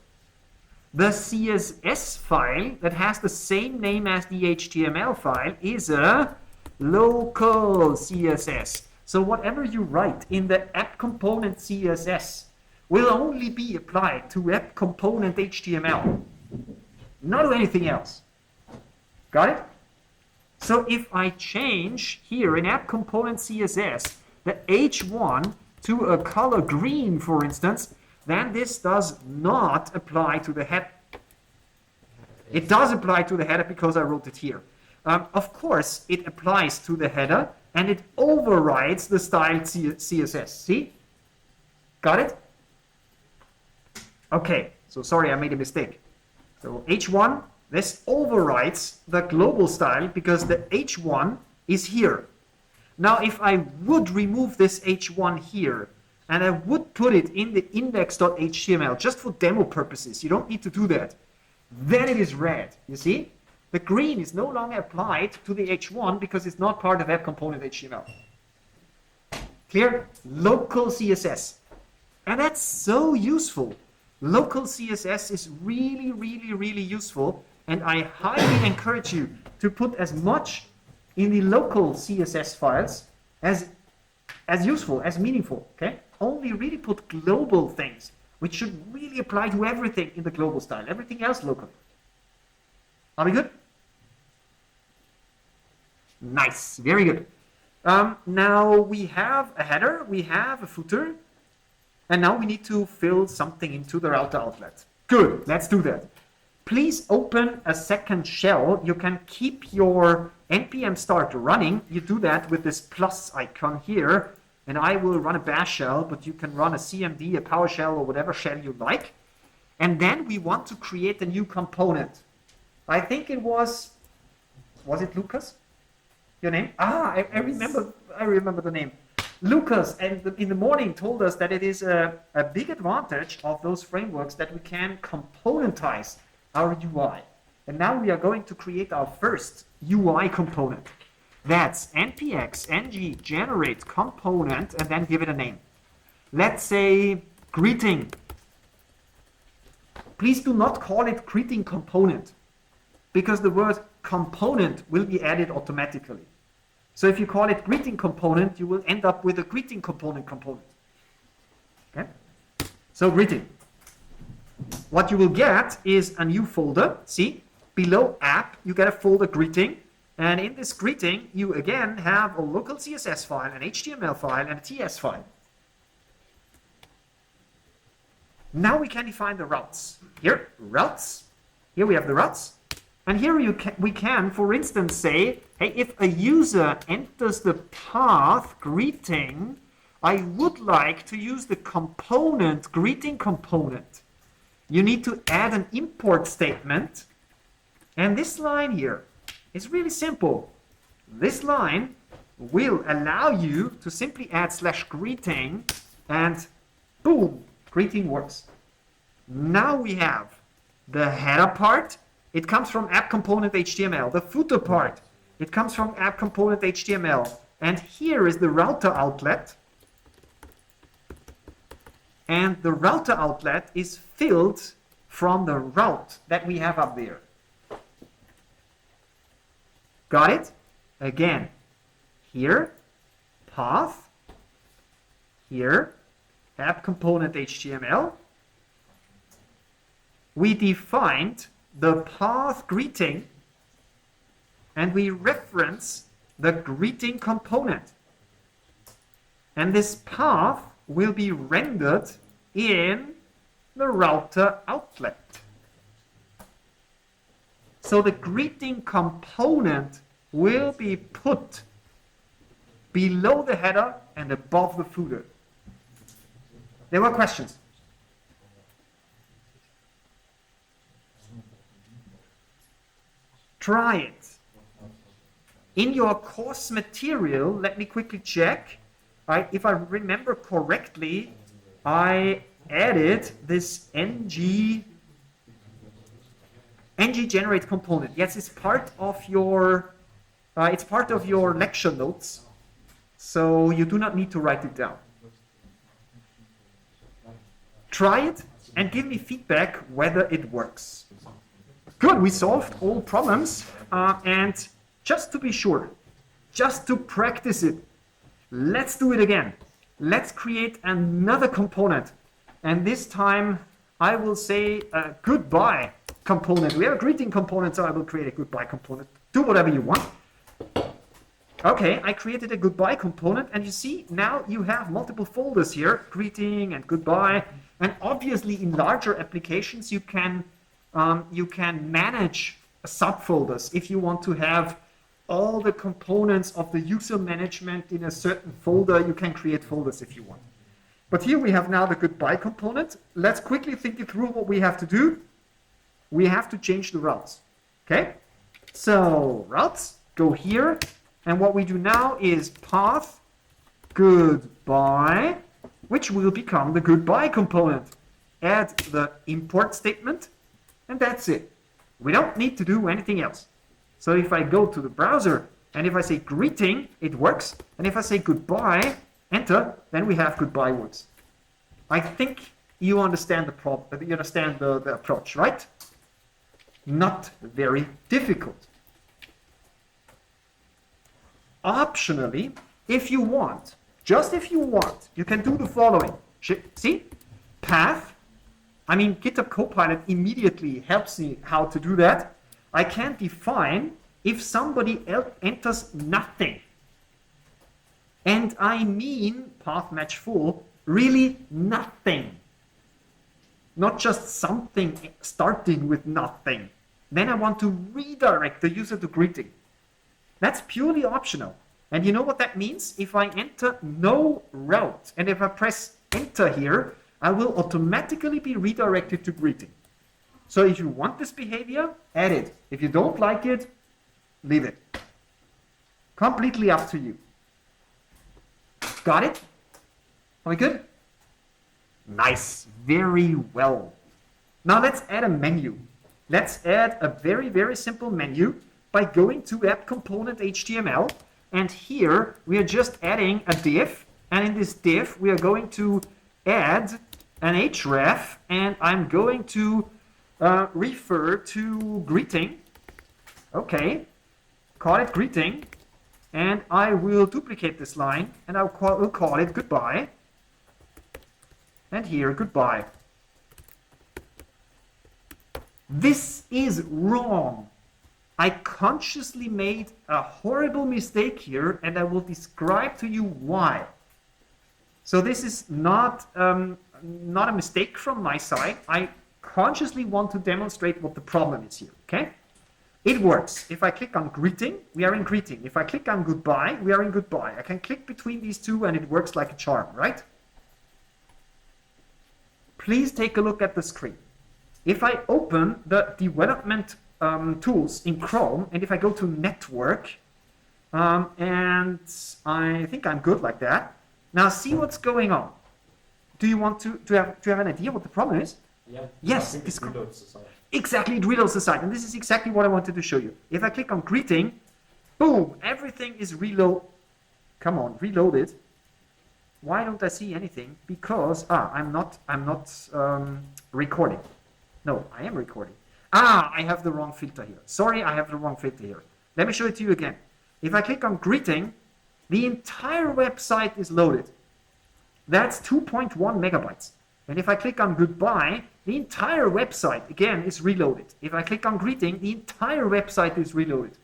The CSS file that has the same name as the HTML file is a local CSS. So whatever you write in the app component CSS will only be applied to app component HTML, not to anything else. Got it? So if I change here in app component CSS the H1 to a color green, for instance, then this does not apply to the header. It does apply to the header because I wrote it here. Of course, it applies to the header and it overrides the styled CSS. See? Got it? Okay, so sorry, I made a mistake. So H1, this overrides the global style because the H1 is here. Now, if I would remove this H1 here, and I would put it in the index.html just for demo purposes, you don't need to do that, then it is red. You see? The green is no longer applied to the H1 because it's not part of app component HTML. Clear? Local CSS. And that's so useful. Local CSS is really, really, really useful, and I highly encourage you to put as much in the local CSS files as useful, as meaningful, okay? Only really put global things, which should really apply to everything in the global style, everything else local. Are we good? Nice, very good. Now we have a header, we have a footer, and now we need to fill something into the router outlet. Good, let's do that. Please open a second shell. You can keep your npm start running. You do that with this plus icon here, and I will run a bash shell, but you can run a CMD, a PowerShell, or whatever shell you like. And then we want to create a new component. I think it was it Lucas? Your name? I remember the name. Lucas, and in the morning told us that it is a big advantage of those frameworks that we can componentize our UI. And now we are going to create our first UI component. That's npx ng generate component and then give it a name. Let's say greeting. Please do not call it greeting component because the word component will be added automatically. So if you call it greeting component, you will end up with a greeting component. Okay? So greeting. What you will get is a new folder. See, below app, you get a folder greeting. And in this greeting, you again have a local CSS file, an HTML file, and a TS file. Now we can define the routes. Here, routes. Here we have the routes. And here we can, for instance, say, hey, if a user enters the path greeting, I would like to use the component, greeting component. You need to add an import statement. And this line here is really simple. This line will allow you to simply add /greeting and boom, greeting works. Now we have the header part. It comes from app component HTML. The footer part, it comes from app component HTML. And here is the router outlet. And the router outlet is filled from the route that we have up there. Got it? Again, here, path, here, app component HTML. We defined the path greeting and we reference the greeting component. And this path will be rendered in the router outlet. So the greeting component will be put below the header and above the footer. There were questions? Try it. In your course material, let me quickly check. If I remember correctly, I added this ng generate component. Yes, it's part of your lecture notes, so you do not need to write it down. Try it and give me feedback whether it works. Good, we solved all problems, and just to be sure, just to practice it, let's do it again. Let's create another component, and this time I will say a goodbye component. We have a greeting component, so I will create a goodbye component. Do whatever you want. Okay, I created a goodbye component, and you see now you have multiple folders here, greeting and goodbye, and obviously in larger applications you can manage subfolders. If you want to have all the components of the user management in a certain folder, you can create folders if you want. But here we have now the goodbye component. Let's quickly think it through what we have to do. We have to change the routes. Okay? So routes go here, and what we do now is path goodbye, which will become the goodbye component. Add the import statement, and that's it. We don't need to do anything else. So if I go to the browser and if I say greeting, it works. And if I say goodbye, enter, then we have goodbye works. I think you understand the approach, right? Not very difficult. Optionally, if you want, just if you want, you can do the following. See? Path. I mean, GitHub Copilot immediately helps me how to do that. I can define if somebody else enters nothing. And I mean path match full, really nothing. Not just something starting with nothing. Then I want to redirect the user to greeting. That's purely optional. And you know what that means? If I enter no route, and if I press enter here, I will automatically be redirected to greeting. So if you want this behavior, add it. If you don't like it, leave it. Completely up to you. Got it? Are we good? Nice. Very well. Now let's add a menu. Let's add a very, very simple menu by going to app component HTML. and here we are just adding a div, and in this div we are going to add an href, and I'm going to refer to greeting. Okay, call it greeting, and I will duplicate this line, and we'll call it goodbye, and here goodbye. This is wrong. I consciously made a horrible mistake here, and I will describe to you why. So this is not a mistake from my side. I consciously want to demonstrate what the problem is here, okay? It works. If I click on greeting, we are in greeting. If I click on goodbye, we are in goodbye. I can click between these two and it works like a charm, right? Please take a look at the screen. If I open the development tools in Chrome, and if I go to network, and I think I'm good like that. Now see what's going on. Do you want to have an idea what the problem is? Yeah. Yes. I think it reloads the site. Exactly, it reloads the site, and this is exactly what I wanted to show you. If I click on greeting, boom, everything is reloaded. Why don't I see anything? Because I'm not recording. No, I am recording. I have the wrong filter here. Sorry, I have the wrong filter here. Let me show it to you again. If I click on greeting, the entire website is loaded. That's 2.1 megabytes. And if I click on goodbye, the entire website, again, is reloaded. If I click on greeting, the entire website is reloaded.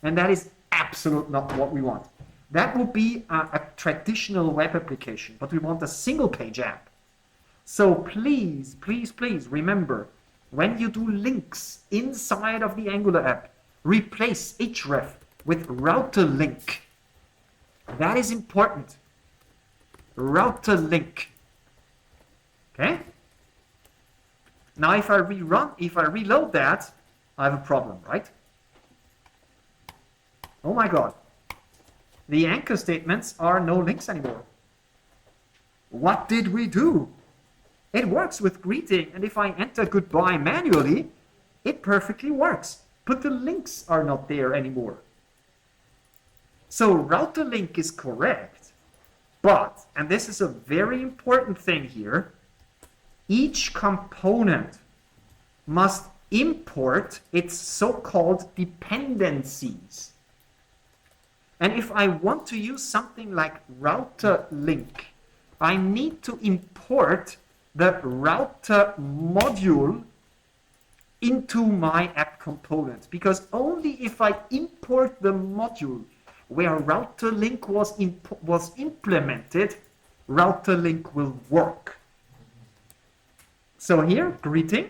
And that is absolutely not what we want. That would be a traditional web application, but we want a single page app. So please, please, please remember, when you do links inside of the Angular app, replace href with router link. That is important. Router link. Okay? Now if I reload that, I have a problem, right? Oh my god. The anchor statements are no links anymore. What did we do? It works with greeting, and if I enter goodbye manually, it perfectly works. But the links are not there anymore. So router link is correct, but, and this is a very important thing here, each component must import its so-called dependencies. And if I want to use something like router link, I need to import the router module into my app component, because only if I import the module where router link was implemented, router link will work. So here, greeting,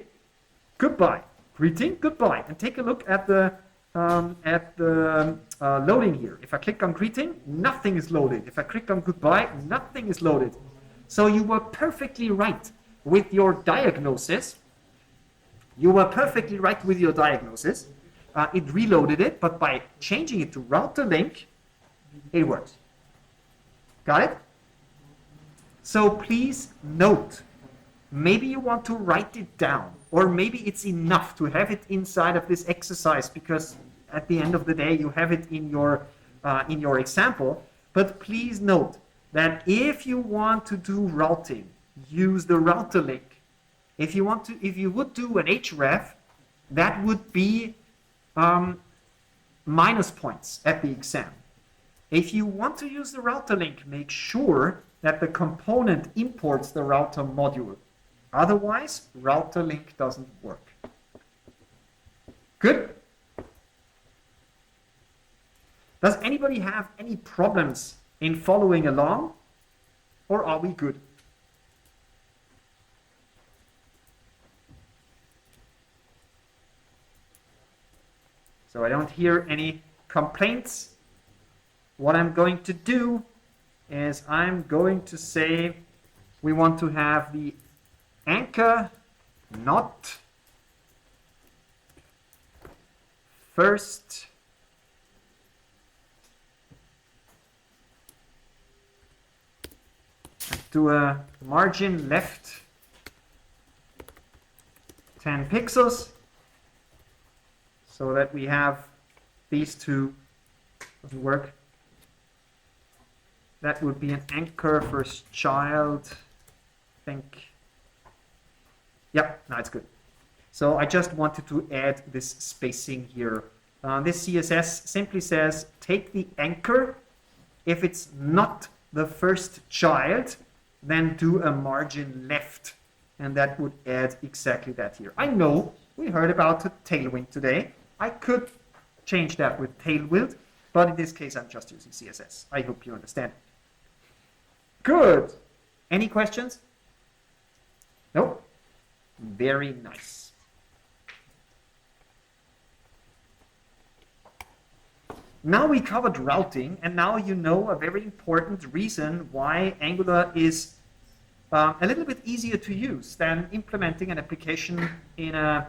goodbye, greeting, goodbye, and take a look at the loading here. If I click on greeting, nothing is loaded. If I click on goodbye, nothing is loaded. So you were perfectly right with your diagnosis. It reloaded it, but by changing it to router link, it works. Got it? So please note, maybe you want to write it down, or maybe it's enough to have it inside of this exercise, because at the end of the day you have it in your example. But please note that if you want to do routing, use the router link. If you would do an href, that would be minus points at the exam. If you want to use the router link, make sure that the component imports the router module. Otherwise, router link doesn't work. Good? Does anybody have any problems in following along, or are we good? So I don't hear any complaints. What I'm going to do is I'm going to say we want to have the anchor not first do a margin left 10 pixels so that we have these two. Doesn't work. That would be an anchor first child. I think. Yeah, no, it's good. So I just wanted to add this spacing here. This CSS simply says take the anchor. If it's not the first child, then do a margin left. And that would add exactly that here. I know we heard about Tailwind today. I could change that with Tailwind, but in this case I'm just using CSS. I hope you understand. Good. Any questions? No? Very nice. Now we covered routing, and now you know a very important reason why Angular is a little bit easier to use than implementing an application in a,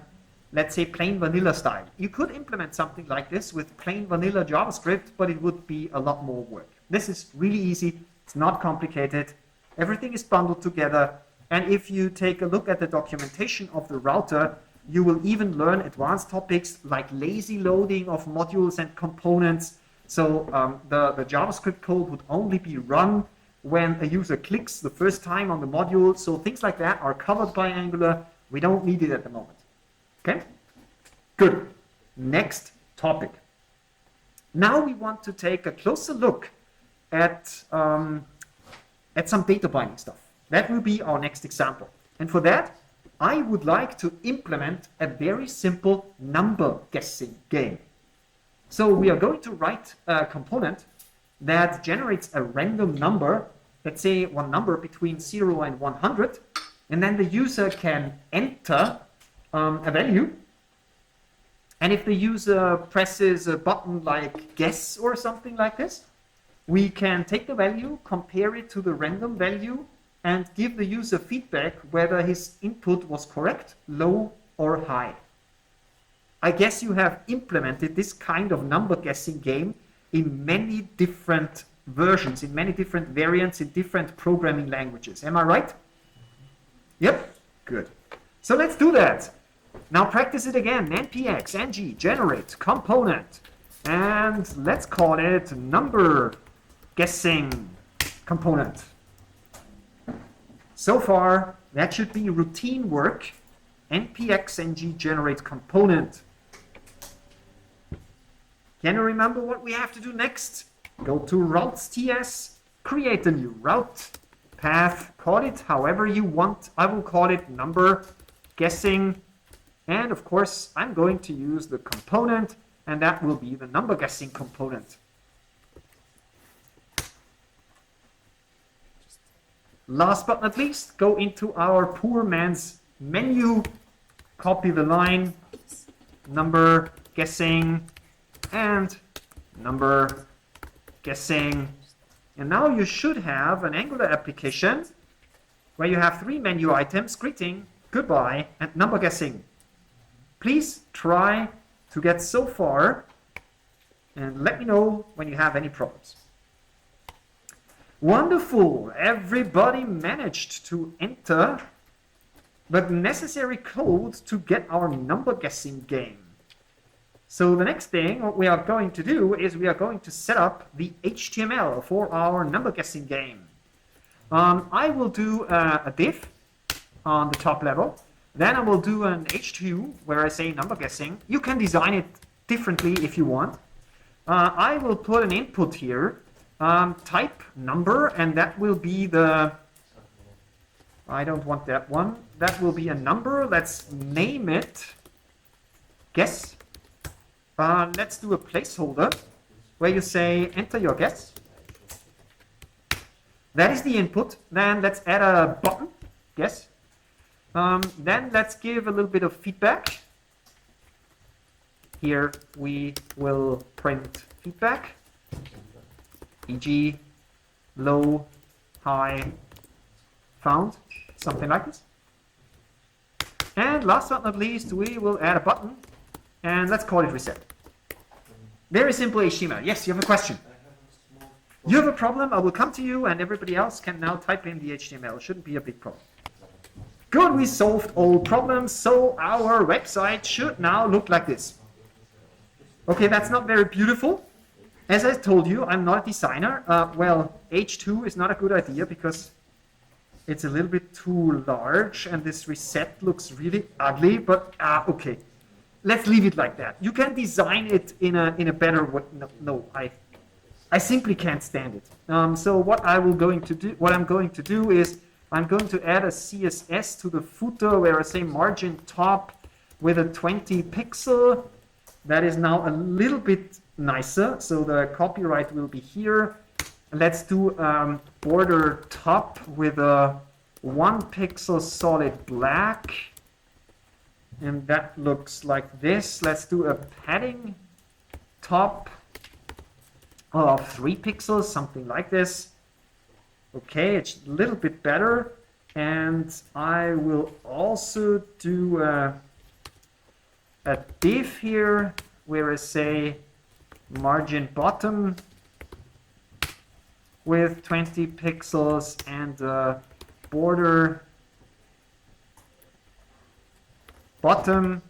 let's say, plain vanilla style. You could implement something like this with plain vanilla JavaScript, but it would be a lot more work. This is really easy. It's not complicated. Everything is bundled together. And if you take a look at the documentation of the router, you will even learn advanced topics like lazy loading of modules and components. So the JavaScript code would only be run when a user clicks the first time on the module. So things like that are covered by Angular. We don't need it at the moment. Okay? Good. Next topic. Now we want to take a closer look at some data binding stuff. That will be our next example. And for that, I would like to implement a very simple number guessing game. So we are going to write a component that generates a random number, let's say one number between 0 and 100, and then the user can enter a value. And if the user presses a button like guess or something like this, we can take the value, compare it to the random value, and give the user feedback whether his input was correct, low, or high. I guess you have implemented this kind of number guessing game in many different versions, in many different variants, in different programming languages. Am I right? Yep, good. So let's do that. Now practice it again. npx ng generate component. And let's call it number guessing component. So far, that should be routine work. npx ng generate component. Can you remember what we have to do next? Go to routes.ts, create a new route, path, call it however you want. I will call it number guessing. And of course, I'm going to use the component, and that will be the number guessing component. Last but not least, go into our poor man's menu, copy the line, number guessing, and number guessing. And now you should have an Angular application where you have 3 menu items, greeting, goodbye, and number guessing. Please try to get so far and let me know when you have any problems. Wonderful! Everybody managed to enter the necessary code to get our number guessing game. So the next thing what we are going to do is we are going to set up the HTML for our number guessing game. I will do a div on the top level. Then I will do an H2 where I say number guessing. You can design it differently if you want. I will put an input here. Type number, and that will be the, I don't want that one. That will be a number. Let's name it guess. Let's do a placeholder where you say enter your guess. That is the input. Then let's add a button, guess. Then let's give a little bit of feedback. Here we will print feedback. E.g. low, high, found, something like this. And last but not least, we will add a button, and let's call it reset. Very simple HTML. Yes, you have a question? You have a problem? I will come to you, and everybody else can now type in the HTML. It shouldn't be a big problem. Good, we solved all problems, so our website should now look like this. Okay, that's not very beautiful. As I told you, I'm not a designer. Well, H2 is not a good idea because it's a little bit too large and this reset looks really ugly, but okay. Let's leave it like that. You can design it in a better way. No, I simply can't stand it. So what I'm going to do is I'm going to add a CSS to the footer where I say margin top with a 20 pixel. That is now a little bit nicer. So the copyright will be here. Let's do border top with a 1 pixel solid black. And that looks like this. Let's do a padding top of 3 pixels, something like this. Okay, it's a little bit better. And I will also do a div here where I say margin bottom with 20 pixels and border bottom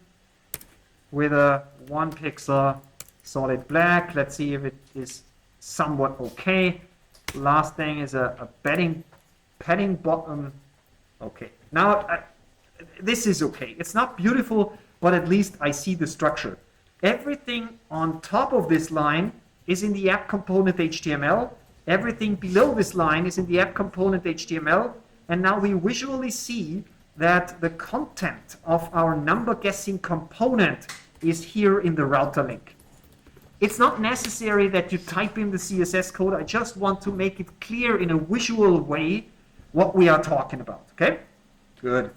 with a 1 pixel solid black. Let's see if it is somewhat okay. Last thing is a padding bottom. Okay, now this is okay. It's not beautiful, but at least I see the structure. Everything on top of this line is in the app component HTML. Everything below this line is in the app component HTML. And now we visually see that the content of our number guessing component is here in the router link. It's not necessary that you type in the CSS code. I just want to make it clear in a visual way what we are talking about. Okay? Good.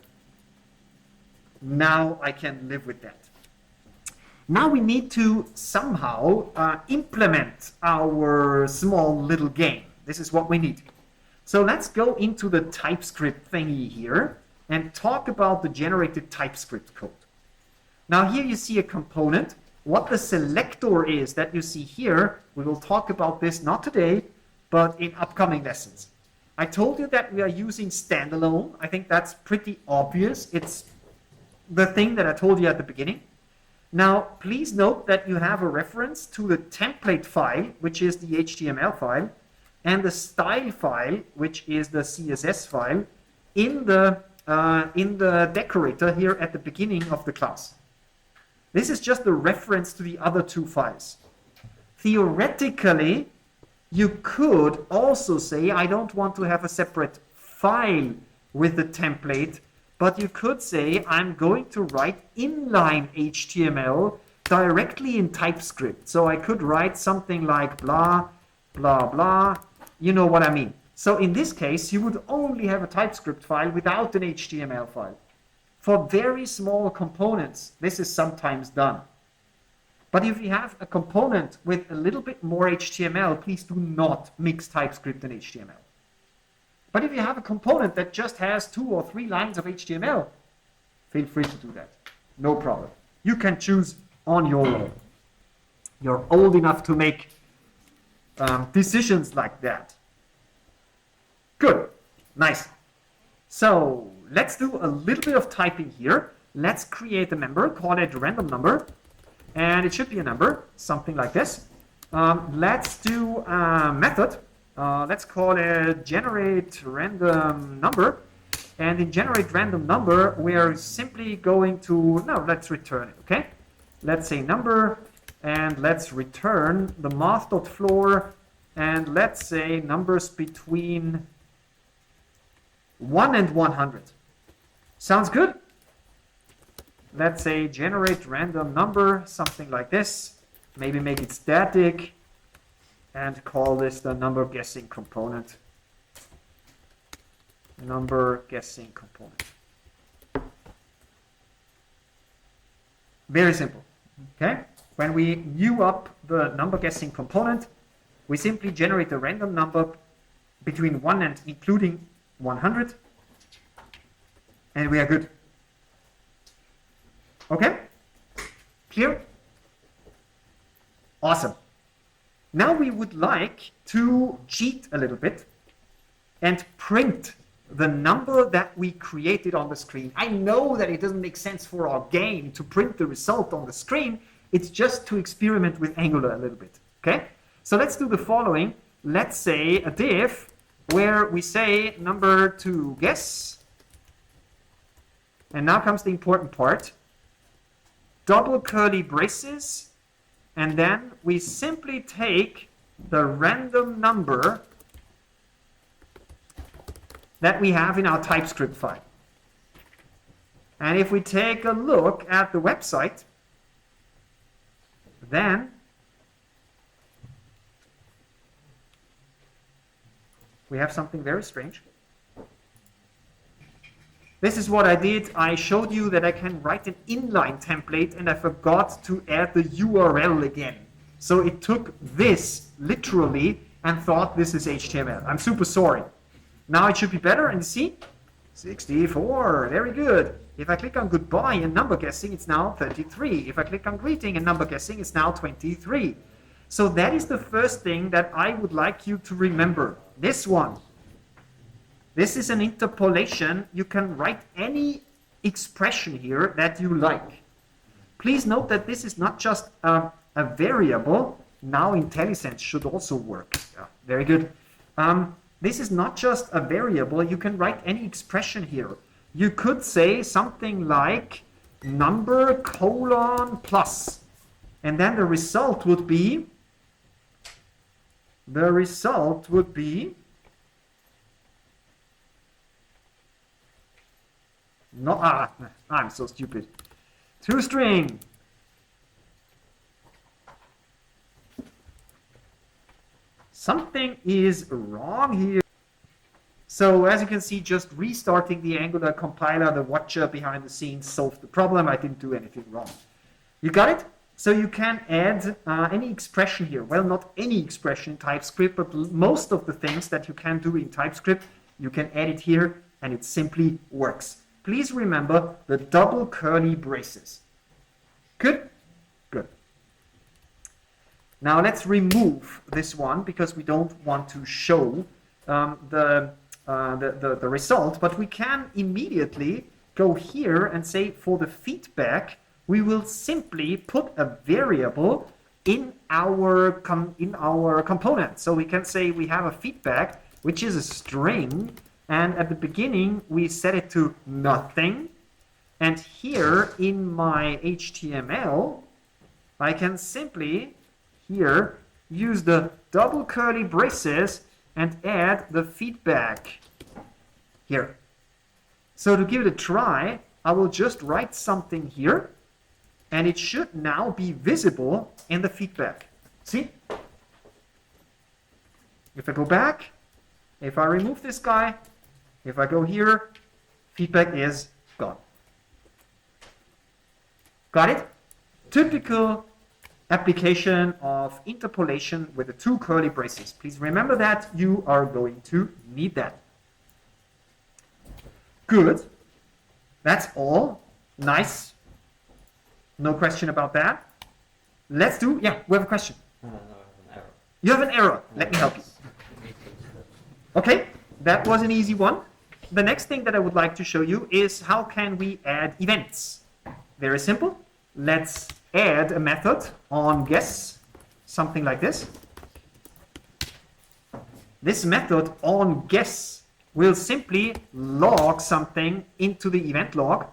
Now I can live with that. Now we need to somehow implement our small little game. This is what we need. So let's go into the TypeScript thingy here and talk about the generated TypeScript code. Now here you see a component. What the selector is that you see here, we will talk about this not today, but in upcoming lessons. I told you that we are using standalone. I think that's pretty obvious. It's the thing that I told you at the beginning. Now, please note that you have a reference to the template file, which is the HTML file, and the style file, which is the CSS file, in the decorator here at the beginning of the class. This is just a reference to the other 2 files. Theoretically, you could also say, I don't want to have a separate file with the template, but you could say, I'm going to write inline HTML directly in TypeScript. So I could write something like blah, blah, blah. You know what I mean. So in this case, you would only have a TypeScript file without an HTML file. For very small components, this is sometimes done. But if you have a component with a little bit more HTML, please do not mix TypeScript and HTML. But if you have a component that just has 2 or 3 lines of HTML, feel free to do that. No problem. You can choose on your own. You're old enough to make decisions like that. Good. Nice. So let's do a little bit of typing here. Let's create a member, call it random number. And it should be a number, something like this. Let's do a method. Let's call it generate random number. And in generate random number, we're simply going to, no, let's return it, okay? Let's say number, and let's return the math.floor, and let's say numbers between 1 and 100. Sounds good? Let's say generate random number, something like this. Maybe make it static and call this the number guessing component. Number guessing component. Very simple. Okay? When we new up the number guessing component, we simply generate a random number between 1 and including 100, and we are good. Okay? Clear? Awesome. Now we would like to cheat a little bit and print the number that we created on the screen. I know that it doesn't make sense for our game to print the result on the screen. It's just to experiment with Angular a little bit. Okay? So let's do the following. Let's say a div where we say number to guess. And now comes the important part. Double curly braces. And then we simply take the random number that we have in our TypeScript file. And if we take a look at the website, then we have something very strange. This is what I did. I showed you that I can write an inline template and I forgot to add the URL again. So it took this literally and thought this is HTML. I'm super sorry. Now it should be better, and see, 64, very good. If I click on goodbye and number guessing, it's now 33. If I click on greeting and number guessing, it's now 23. So that is the first thing that I would like you to remember. This one. This is an interpolation. You can write any expression here that you like. Please note that this is not just a variable. Now IntelliSense should also work. Yeah, very good. This is not just a variable. You can write any expression here. You could say something like number colon plus. And then the result would be no, I'm so stupid. ToString. Something is wrong here. So as you can see, just restarting the Angular compiler, the watcher behind the scenes solved the problem. I didn't do anything wrong. You got it? So you can add any expression here. Well, not any expression in TypeScript, but most of the things that you can do in TypeScript, you can add it here, and it simply works. Please remember the double curly braces. Good? Good. Now let's remove this one because we don't want to show the result, but we can immediately go here and say for the feedback, we will simply put a variable in our component. So we can say we have a feedback, which is a string, and at the beginning we set it to nothing. And here in my HTML, I can simply here use the double curly braces and add the feedback here. So to give it a try, I will just write something here, and it should now be visible in the feedback. See? If I go back, if I remove this guy, if I go here, feedback is gone. Got it? Typical application of interpolation with the two curly braces. Please remember that. You are going to need that. Good. That's all. Nice. No question about that. Let's do, yeah, we have a question. No, I have an error. You have an error. Let me help you. Okay, that was an easy one. The next thing that I would like to show you is how can we add events. Very simple. Let's add a method on guess, something like this. This method on guess will simply log something into the event log.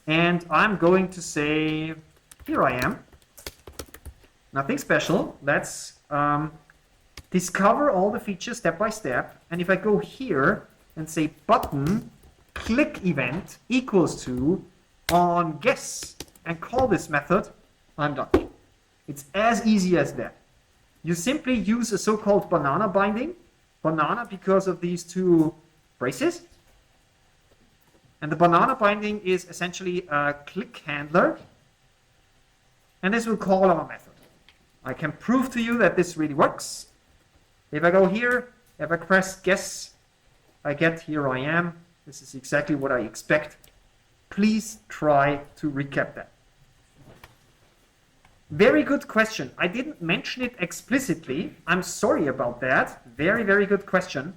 And I'm going to say, here I am. Nothing special. Let's discover all the features step by step. And if I go here and say button click event equals to on guess and call this method, I'm done. It's as easy as that. You simply use a so-called banana binding. Banana because of these two braces. And the banana binding is essentially a click handler. And this will call our method. I can prove to you that this really works. If I go here, if I press guess, I get here I am. This is exactly what I expect. Please try to recap that. Very good question. I didn't mention it explicitly. I'm sorry about that. Very, very good question.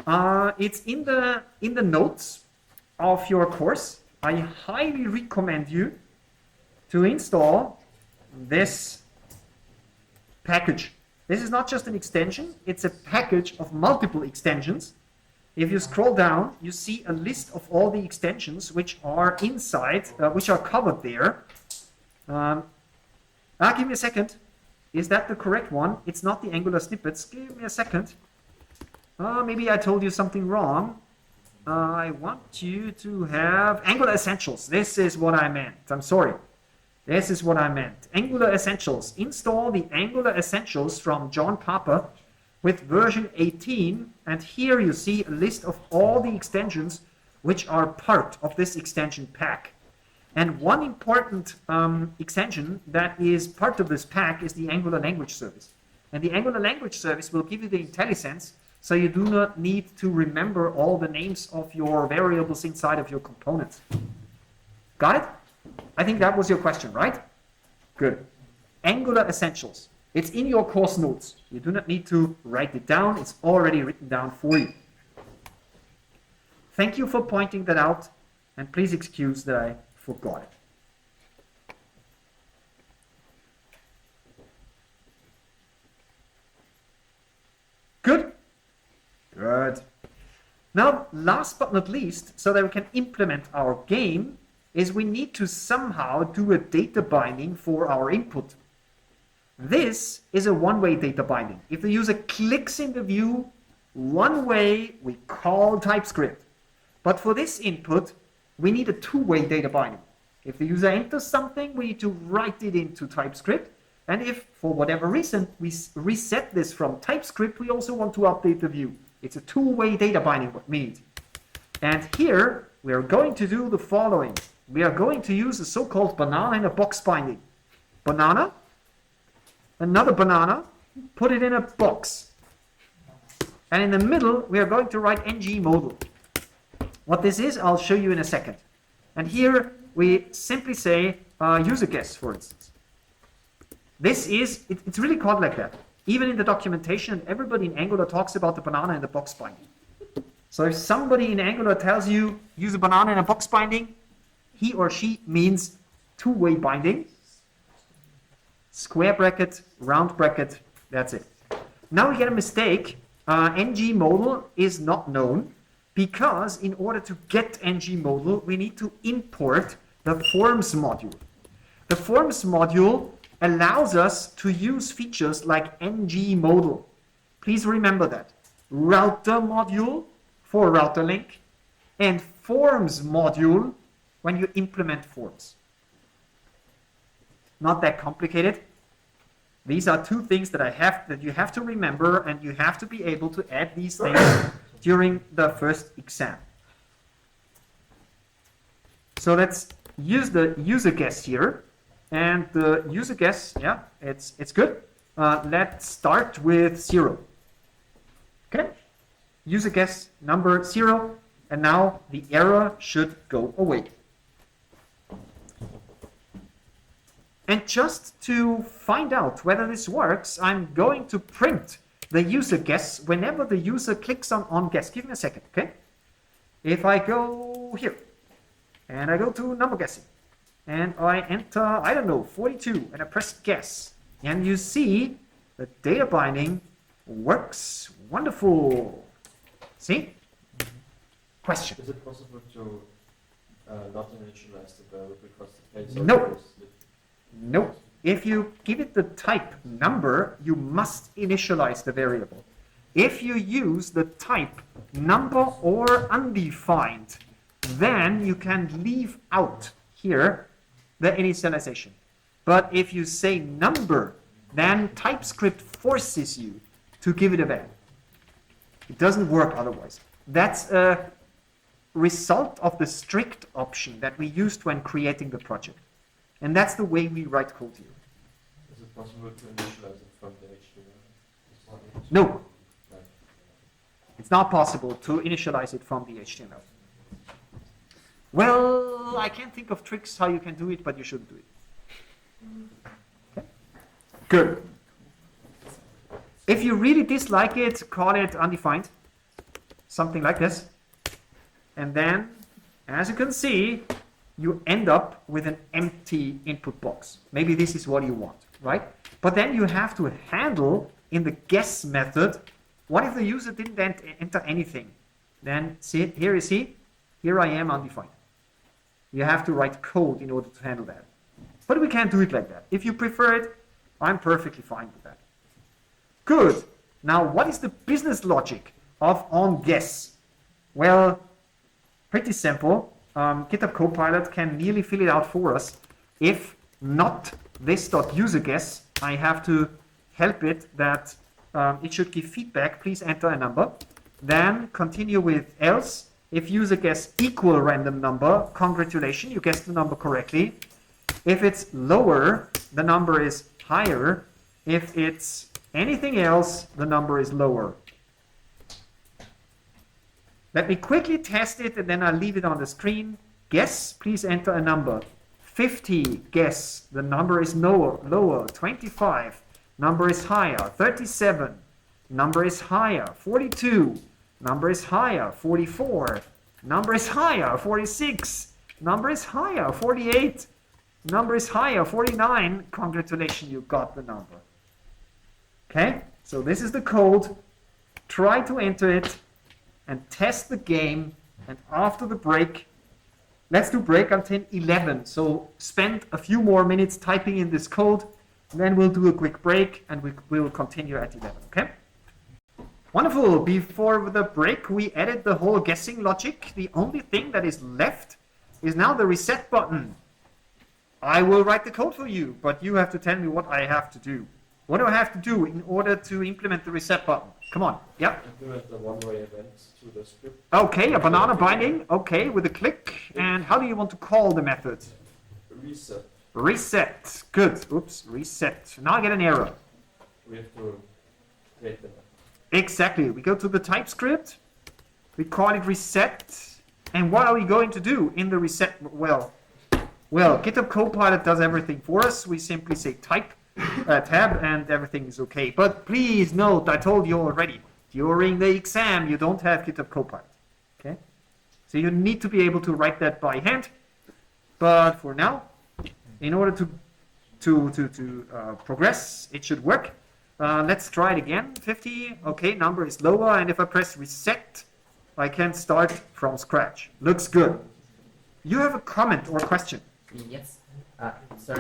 It's in the notes of your course. I highly recommend you to install this package. This is not just an extension, it's a package of multiple extensions. If you scroll down, you see a list of all the extensions which are inside, which are covered there. Give me a second. Is that the correct one? It's not the Angular snippets. Give me a second. Maybe I told you something wrong. I want you to have Angular Essentials. This is what I meant. I'm sorry. This is what I meant. Angular Essentials. Install the Angular Essentials from John Papa with version 18. And here you see a list of all the extensions which are part of this extension pack. And one important extension that is part of this pack is the Angular Language Service. And the Angular Language Service will give you the IntelliSense, so you do not need to remember all the names of your variables inside of your components. Got it? I think that was your question, right? Good. Angular Essentials. It's in your course notes. You do not need to write it down. It's already written down for you. Thank you for pointing that out, and please excuse that I forgot it. Good? Good. Now, last but not least, so that we can implement our game, is we need to somehow do a data binding for our input. This is a one-way data binding. If the user clicks in the view one way, we call TypeScript. But for this input, we need a two-way data binding. If the user enters something, we need to write it into TypeScript. And if, for whatever reason, we reset this from TypeScript, we also want to update the view. It's a two-way data binding what we need. And here, we are going to do the following. We are going to use a so-called banana in a box binding. Banana, another banana, put it in a box. And in the middle, we are going to write ng modal. What this is, I'll show you in a second. And here, we simply say user guess, for instance. This is, it's really called like that. Even in the documentation, everybody in Angular talks about the banana in the box binding. So if somebody in Angular tells you use a banana in a box binding, he or she means two-way binding. Square bracket, round bracket, that's it. Now we get a mistake. ng modal is not known because in order to get ng modal, we need to import the forms module. The forms module allows us to use features like ng modal. Please remember that. Router module for router link and forms module when you implement forms. Not that complicated. These are two things that you have to remember, and you have to be able to add these things during the first exam. So let's use the user guess here. And the user guess, yeah, it's good. Let's start with 0. Okay? User guess number 0, and now the error should go away. And just to find out whether this works, I'm going to print the user guess whenever the user clicks on guess. Give me a second, okay? If I go here, and I go to number guessing, and I enter, I don't know, 42, and I press guess, and you see the data binding works wonderful. See? Question? Is it possible to not initialize the variable because the place No. No. If you give it the type number, you must initialize the variable. If you use the type number or undefined, then you can leave out here the initialization. But if you say number, then TypeScript forces you to give it a value. It doesn't work otherwise. That's a result of the strict option that we used when creating the project. And that's the way we write code here. Is it possible to initialize it from the HTML? No. It's not possible to initialize it from the HTML. Well, I can't think of tricks how you can do it, but you should do it. Okay. Good. If you really dislike it, call it undefined. Something like this. And then, as you can see, you end up with an empty input box. Maybe this is what you want, right? But then you have to handle in the guess method, what if the user didn't enter anything? Then see, here you see, here I am undefined. You have to write code in order to handle that. But we can't do it like that. If you prefer it, I'm perfectly fine with that. Good. Now, what is the business logic of onGuess? Well, pretty simple. GitHub Copilot can nearly fill it out for us. If not this.userGuess, I have to help it that it should give feedback. Please enter a number. Then continue with else. If user guess equal random number, congratulations, you guessed the number correctly. If it's lower, the number is higher. If it's anything else, the number is lower. Let me quickly test it and then I'll leave it on the screen. Guess, please enter a number. 50, guess, the number is lower. 25, number is higher. 37, number is higher. 42, number is higher. 44, number is higher. 46, number is higher. 48, number is higher. 49, congratulations, you got the number. Okay, so this is the code. Try to enter it and test the game, and after the break, let's do break until 11. So spend a few more minutes typing in this code, and then we'll do a quick break and we will continue at 11, okay? Wonderful. Before the break, we added the whole guessing logic. The only thing that is left is now the reset button. I will write the code for you, but you have to tell me what I have to do. What do I have to do in order to implement the reset button? Come on. Yeah. Implement the one-way event to the script. Okay, a banana binding. Okay, with a click. And how do you want to call the method? Reset. Reset. Good. Oops. Reset. Now I get an error. We have to create the method. Exactly. We go to the TypeScript. We call it reset. And what are we going to do in the reset? Well, GitHub Copilot does everything for us. We simply say type. Tab and everything is okay. But please note, I told you already, during the exam you don't have GitHub Copilot. Okay? So you need to be able to write that by hand. But for now, in order to progress, it should work. Let's try it again. 50, okay, number is lower, and if I press reset, I can start from scratch. Looks good. You have a comment or question? Yes. So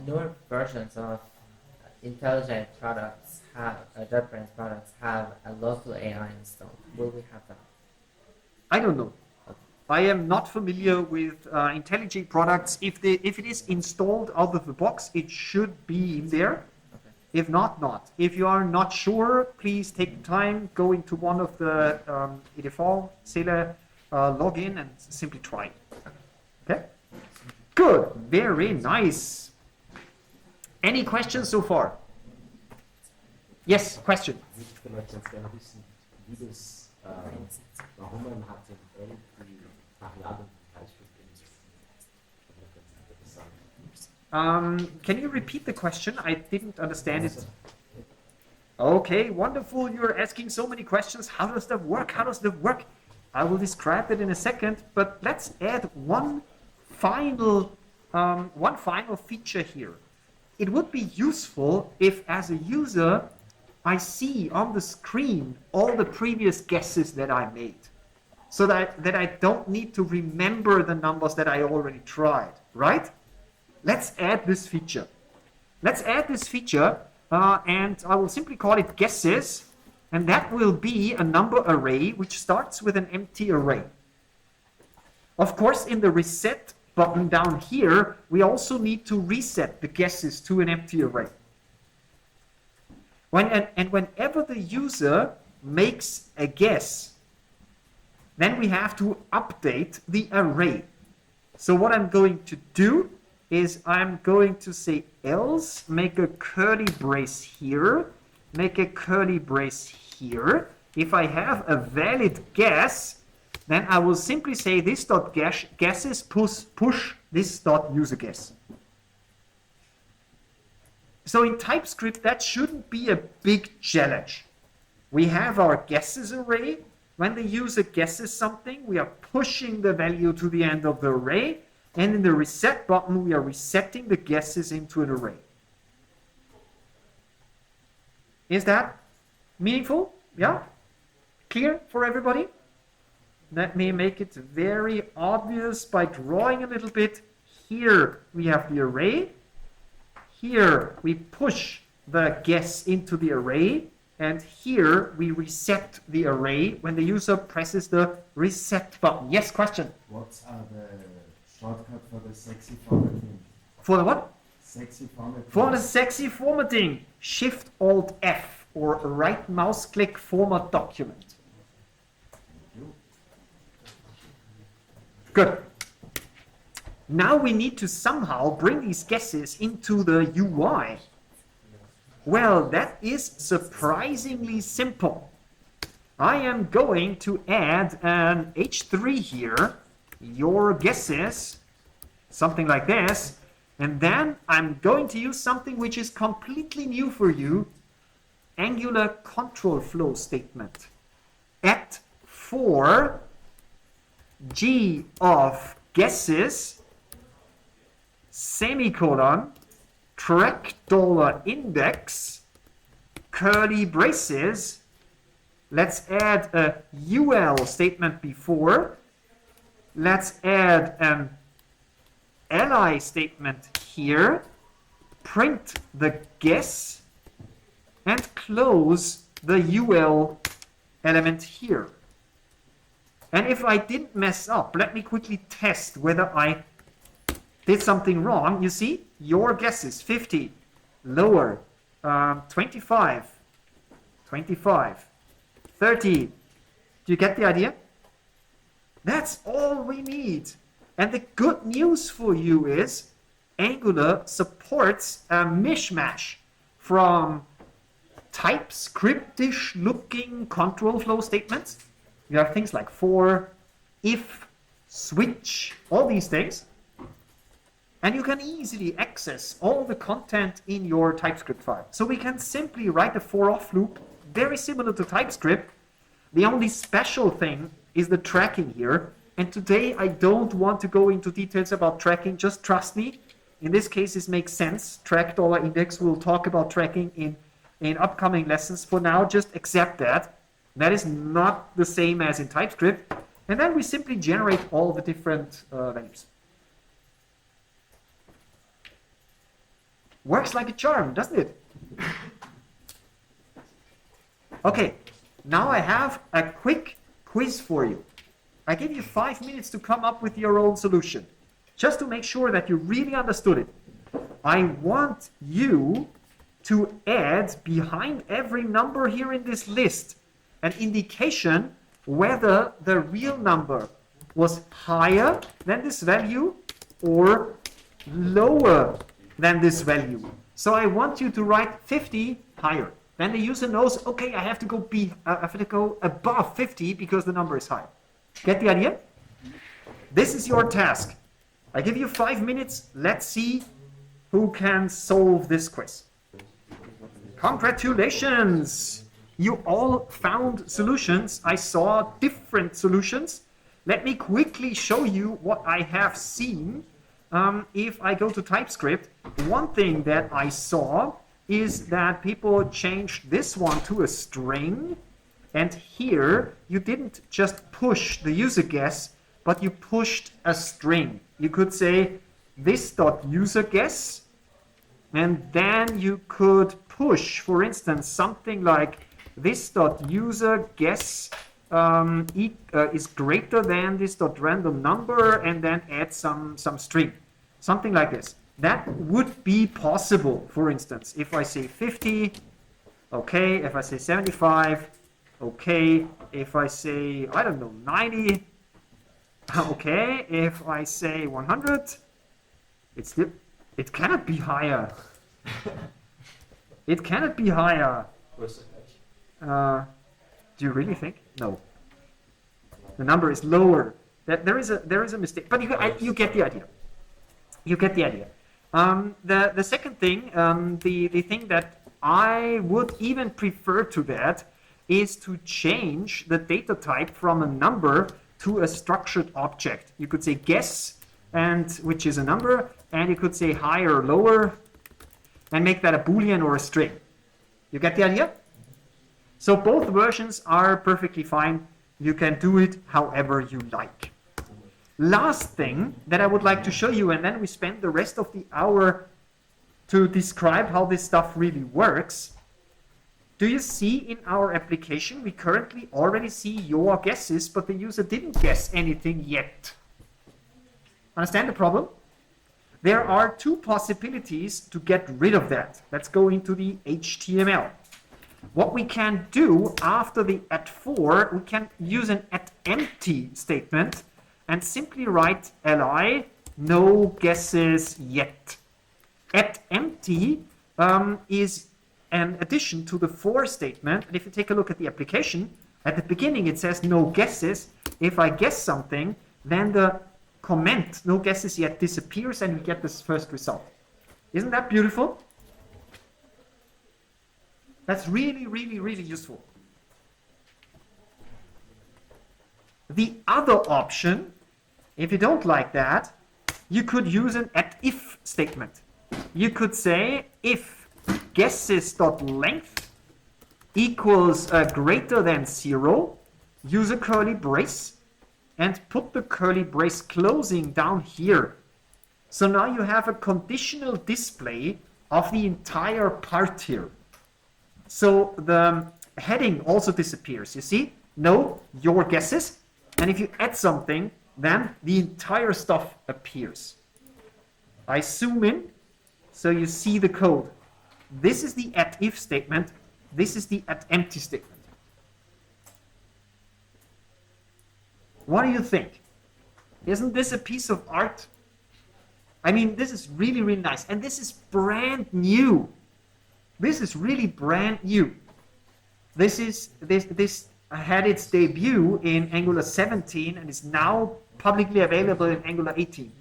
newer versions of intelligent products JetBrains products have a local AI installed. Will we have that? I don't know. I am not familiar with IntelliJ products. If it is installed out of the box, it should be in there. Okay. If not, not. If you are not sure, please take time, go into one of the EDV, Seele, log in and simply try it. Okay? Good. Very nice. Any questions so far? Yes, question. Ich würde ganz gerne wissen, wie das, warum man HTML die Variablen von TypeScript Can you repeat the question? I didn't understand it. Okay, wonderful. You're asking so many questions. How does that work? How does that work? I will describe it in a second, but let's add one final feature here. It would be useful if, as a user, I see on the screen all the previous guesses that I made, so that I don't need to remember the numbers that I already tried, right? Let's add this feature. Let's add this feature, and I will simply call it guesses, and that will be a number array which starts with an empty array. Of course, in the reset button down here, we also need to reset the guesses to an empty array. Whenever the user makes a guess, then we have to update the array. So what I'm going to do is I'm going to say else, make a curly brace here, make a curly brace here. If I have a valid guess, then I will simply say this.guesses push this.userGuess. So in TypeScript, that shouldn't be a big challenge. We have our guesses array. When the user guesses something, we are pushing the value to the end of the array. And in the reset button, we are resetting the guesses into an array. Is that meaningful? Yeah? Clear for everybody? Let me make it very obvious by drawing a little bit. Here we have the array. Here we push the guess into the array. And here we reset the array when the user presses the reset button. Yes, question? What's the shortcut for the sexy formatting? For the what? Sexy formatting. For the sexy formatting, Shift-Alt-F or right mouse click format document. Good. Now we need to somehow bring these guesses into the UI. Well, that is surprisingly simple. I am going to add an H3 here, your guesses, something like this, and then I'm going to use something which is completely new for you, Angular control flow statement. At for G of guesses, semicolon, track $index, curly braces, let's add a UL statement before, let's add an li statement here, print the guess, and close the UL element here. And if I didn't mess up, let me quickly test whether I did something wrong. You see, your guess is 50, lower, 25, 25, 30. Do you get the idea? That's all we need. And the good news for you is Angular supports a mishmash from TypeScript-ish looking control flow statements. You have things like for, if, switch, all these things. And you can easily access all the content in your TypeScript file. So we can simply write a for-off loop, very similar to TypeScript. The only special thing is the tracking here. And today I don't want to go into details about tracking, just trust me. In this case, this makes sense. Track $index, we'll talk about tracking in upcoming lessons. For now, just accept that. That is not the same as in TypeScript. And then we simply generate all the different values. Works like a charm, doesn't it? Okay, now I have a quick quiz for you. I give you 5 minutes to come up with your own solution, just to make sure that you really understood it. I want you to add behind every number here in this list an indication whether the real number was higher than this value or lower than this value. So I want you to write 50 higher. Then the user knows, okay, I have to go above 50 because the number is high. Get the idea? This is your task. I give you 5 minutes. Let's see who can solve this quiz. Congratulations! You all found solutions. I saw different solutions. Let me quickly show you what I have seen. If I go to TypeScript, one thing that I saw is that people changed this one to a string. And here, you didn't just push the user guess, but you pushed a string. You could say this.userGuess, and then you could push, for instance, something like this.userGuess is greater than this.random number, and then add some string. Something like this. That would be possible, for instance, if I say 50, okay, if I say 75, okay, if I say, I don't know, 90, okay, if I say 100, it cannot be higher. It cannot be higher. Do you really think? No. The number is lower. There is a mistake, but you get the idea. You get the idea. The second thing, the thing that I would even prefer to that is to change the data type from a number to a structured object. You could say guess, and which is a number, and you could say higher or lower, and make that a Boolean or a string. You get the idea? So both versions are perfectly fine. You can do it however you like. Last thing that I would like to show you, and then we spend the rest of the hour to describe how this stuff really works. Do you see in our application, we currently already see your guesses, but the user didn't guess anything yet. Understand the problem? There are two possibilities to get rid of that. Let's go into the HTML. What we can do after the @for, we can use an @empty statement and simply write li, no guesses yet. @empty is an addition to the for statement. And if you take a look at the application, at the beginning it says no guesses. If I guess something, then the comment no guesses yet disappears and we get this first result. Isn't that beautiful? That's really, really, really useful. The other option, if you don't like that, you could use an @if statement. You could say if guesses.length equals greater than 0, use a curly brace and put the curly brace closing down here. So now you have a conditional display of the entire part here. So the heading also disappears. You see? No, your guesses. And if you add something, then the entire stuff appears. I zoom in so you see the code. This is the @if statement. This is the @empty statement. What do you think? Isn't this a piece of art? I mean, this is really, really nice. And this is brand new. This is really brand new. This had its debut in Angular 17 and is now publicly available in Angular 18.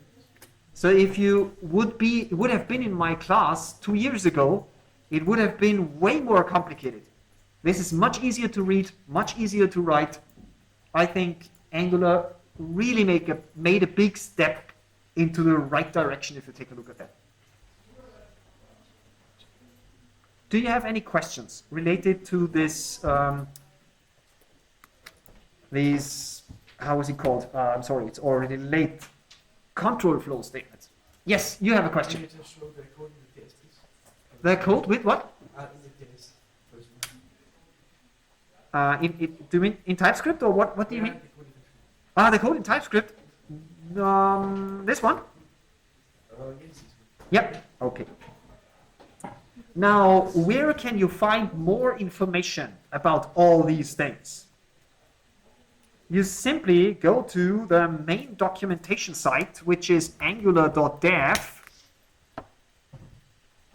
So if you would have been in my class 2 years ago, it would have been way more complicated. This is much easier to read, much easier to write. I think Angular really made a big step into the right direction if you take a look at that. Do you have any questions related to this, these, how is it called? I'm sorry, it's already late. Control flow statements. Yes, you have a question. Can you just show the code in the case, please? The code with what? In the case. Do you mean in TypeScript or what do you mean? The code in TypeScript. This one? Yes. Yep. Okay. Now, where can you find more information about all these things? You simply go to the main documentation site, which is angular.dev.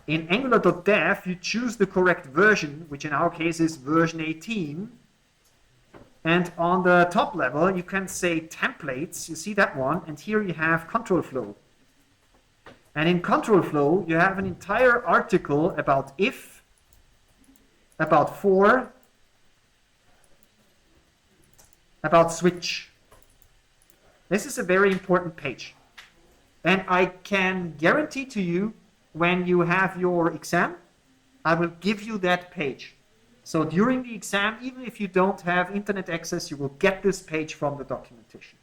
In angular.dev, you choose the correct version, which in our case is version 18. And on the top level, you can say templates. You see that one. And here you have control flow. And in control flow, you have an entire article about if, about for, about switch. This is a very important page. And I can guarantee to you, when you have your exam, I will give you that page. So during the exam, even if you don't have internet access, you will get this page from the documentation.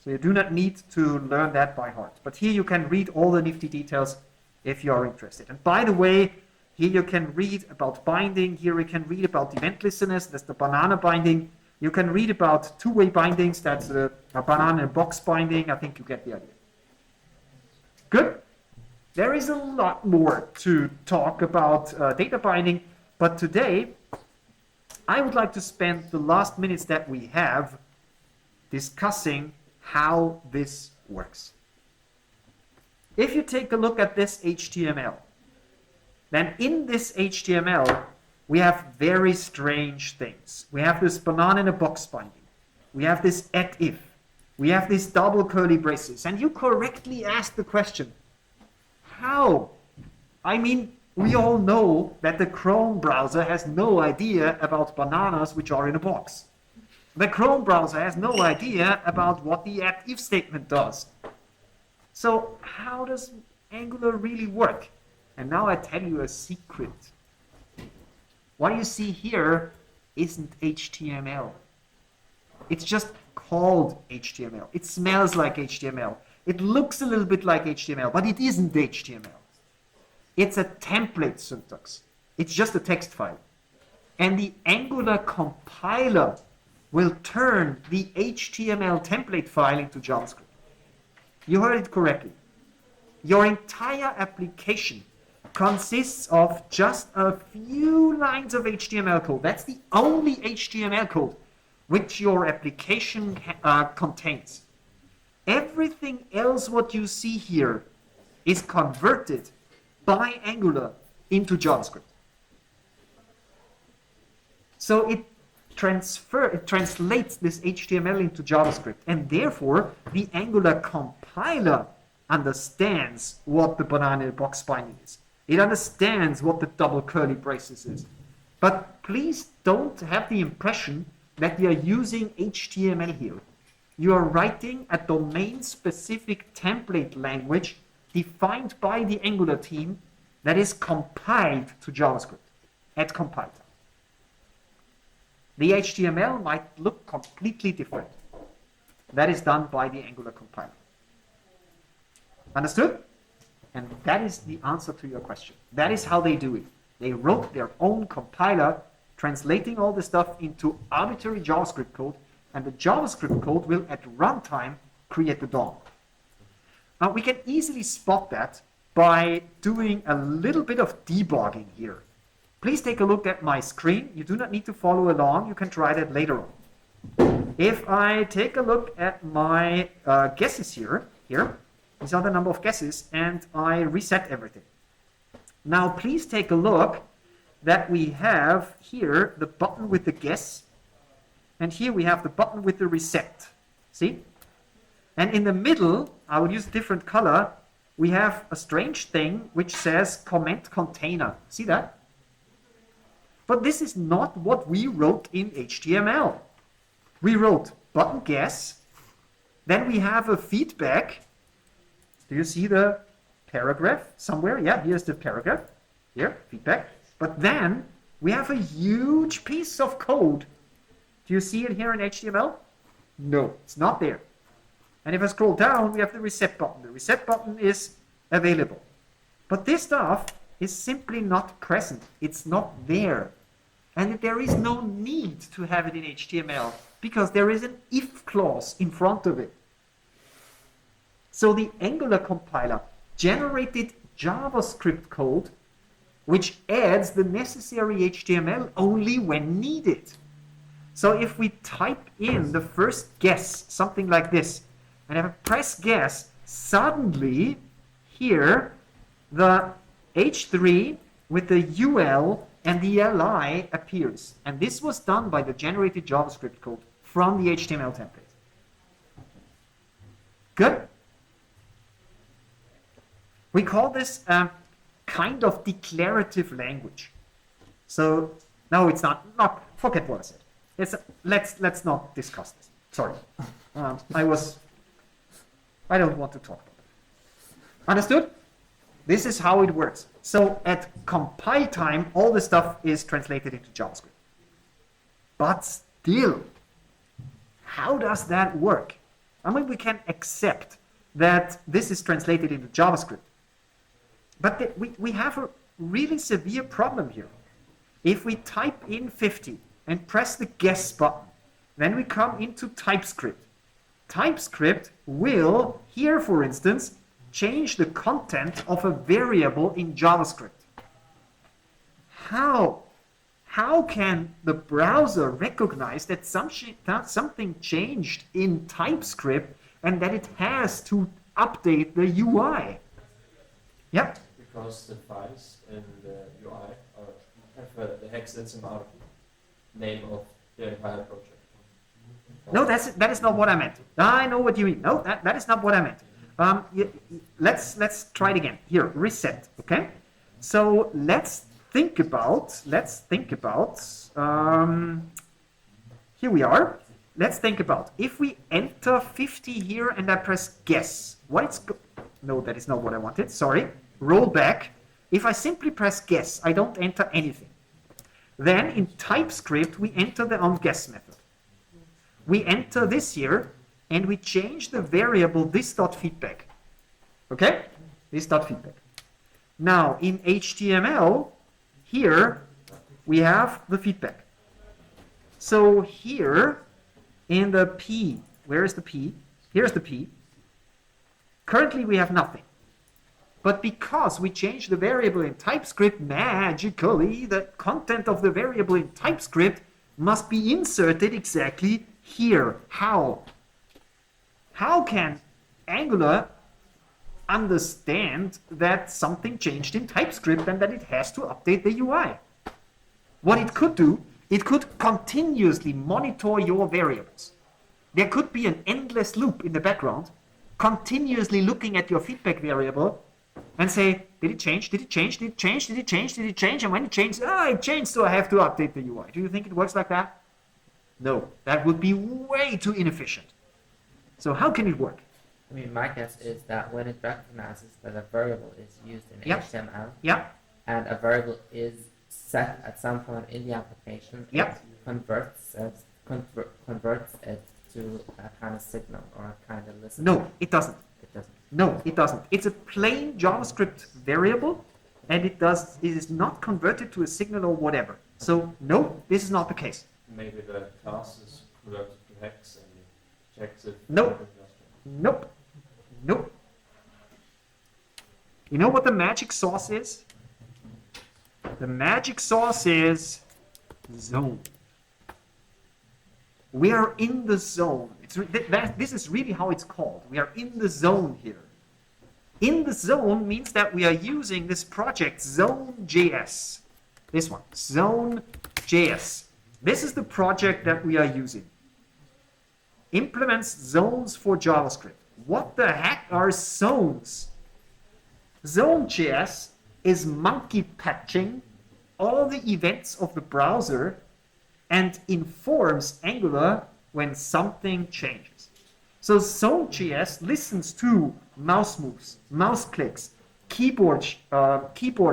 So you do not need to learn that by heart. But here you can read all the nifty details if you are interested. And by the way, here you can read about binding. Here you can read about event listeners. That's the banana binding. You can read about two-way bindings. That's the banana box binding. I think you get the idea. Good. There is a lot more to talk about data binding. But today, I would like to spend the last minutes that we have discussing how this works. If you take a look at this HTML, then in this HTML, we have very strange things. We have this banana in a box binding. We have this @if. We have these double curly braces. And you correctly asked the question, how? I mean, we all know that the Chrome browser has no idea about bananas which are in a box. The Chrome browser has no idea about what the @if statement does. So how does Angular really work? And now I tell you a secret. what you see here isn't HTML. It's just called HTML. It smells like HTML. It looks a little bit like HTML, but it isn't HTML. It's a template syntax. It's just a text file. And the Angular compiler will turn the HTML template file into JavaScript. You heard it correctly. Your entire application consists of just a few lines of HTML code. That's the only HTML code which your application contains. Everything else what you see here is converted by Angular into JavaScript. So it translates this HTML into JavaScript, and therefore the Angular compiler understands what the banana box binding is. It understands what the double curly braces is. But please don't have the impression that we are using HTML here. You are writing a domain-specific template language defined by the Angular team that is compiled to JavaScript at compile time. The HTML might look completely different. That is done by the Angular compiler. Understood? And that is the answer to your question. That is how they do it. They wrote their own compiler, translating all the stuff into arbitrary JavaScript code, and the JavaScript code will, at runtime, create the DOM. Now, we can easily spot that by doing a little bit of debugging here. Please take a look at my screen. You do not need to follow along. You can try that later on. If I take a look at my guesses here, these are the number of guesses, and I reset everything. Now, please take a look that we have here the button with the guess, and here we have the button with the reset. See? And in the middle, I will use a different color, we have a strange thing which says comment container. See that? But this is not what we wrote in HTML. We wrote button guess, then we have a feedback. Do you see the paragraph somewhere? Yeah, here's the paragraph. Here, feedback. But then we have a huge piece of code. Do you see it here in HTML? No, it's not there. And if I scroll down, we have the reset button. The reset button is available. But this stuff is simply not present. It's not there. And there is no need to have it in HTML because there is an if clause in front of it. So the Angular compiler generated JavaScript code which adds the necessary HTML only when needed. So if we type in the first guess, something like this, and if I press guess, suddenly here the H3 with the UL and the LI appears. And this was done by the generated JavaScript code from the HTML template. Good? We call this a kind of declarative language. So, no, it's not forget what I said. Let's not discuss this. Sorry. I don't want to talk about it. Understood? This is how it works. So at compile time, all the stuff is translated into JavaScript. But still, how does that work? I mean, we can accept that this is translated into JavaScript. But we have a really severe problem here. If we type in 50 and press the guess button, then we come into TypeScript. TypeScript will, here for instance, change the content of a variable in JavaScript. How? How can the browser recognize that something changed in TypeScript and that it has to update the UI? Yep. Because the files in the UI have the hexadecimal name of the entire project. No, that is not what I meant. I know what you mean. No, that is not what I meant. Let's try it again. Here, reset. Okay. So let's think about. Here we are. Let's think about if we enter 50 here and I press guess. No, that is not what I wanted. Sorry. Roll back. If I simply press guess, I don't enter anything. Then in TypeScript, we enter the onGuess method. We enter this here, and we change the variable this.feedback. Okay? This.feedback. Now, in HTML, here, we have the feedback. So here, in the P, where is the P? Here's the P. Currently, we have nothing. But because we changed the variable in TypeScript, magically, the content of the variable in TypeScript must be inserted exactly here. How? How can Angular understand that something changed in TypeScript and that it has to update the UI? What it could do, it could continuously monitor your variables. There could be an endless loop in the background, continuously looking at your feedback variable and say, did it change, did it change, did it change, did it change, did it change, and when it changed, it changed, so I have to update the UI. Do you think it works like that? No, that would be way too inefficient. So how can it work? I mean, my guess is that when it recognizes that a variable is used in Yep. HTML Yeah, and a variable is set at some point in the application, Yep. it converts it to a kind of signal or a kind of listen. no, it doesn't. It doesn't. No, it doesn't. It's a plain JavaScript variable, and it is not converted to a signal or whatever. So no, this is not the case. Maybe the class is converted to hex and it checks it. Nope. Nope. Nope. You know what the magic sauce is? The magic sauce is zone. We are in the zone. This is really how it's called. We are in the zone here. In the zone means that we are using this project Zone.js. This one, Zone.js. This is the project that we are using. Implements zones for JavaScript. What the heck are zones? Zone.js is monkey patching all the events of the browser and informs Angular when something changes. So Zone.js listens to mouse moves, mouse clicks, keyboard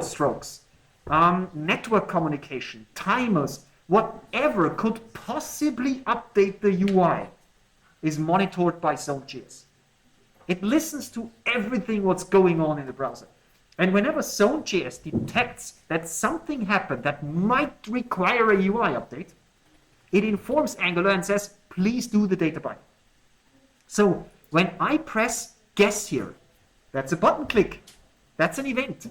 strokes, network communication, timers, whatever could possibly update the UI is monitored by Zone.js. It listens to everything what's going on in the browser. And whenever Zone.js detects that something happened that might require a UI update, it informs Angular and says, please do the data binding. So when I press guess here, that's a button click. That's an event.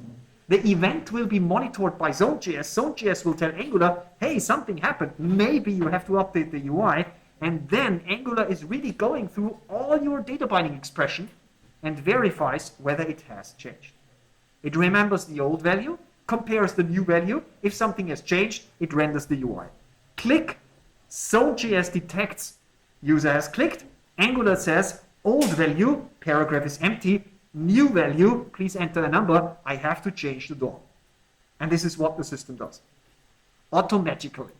The event will be monitored by Zone.js. Zone.js will tell Angular, hey, something happened. Maybe you have to update the UI. And then Angular is really going through all your data binding expression and verifies whether it has changed. It remembers the old value, compares the new value. If something has changed, it renders the UI. Click. Zone.js detects user has clicked. Angular says old value, paragraph is empty. New value, please enter a number. I have to change the DOM. And this is what the system does. Automatically.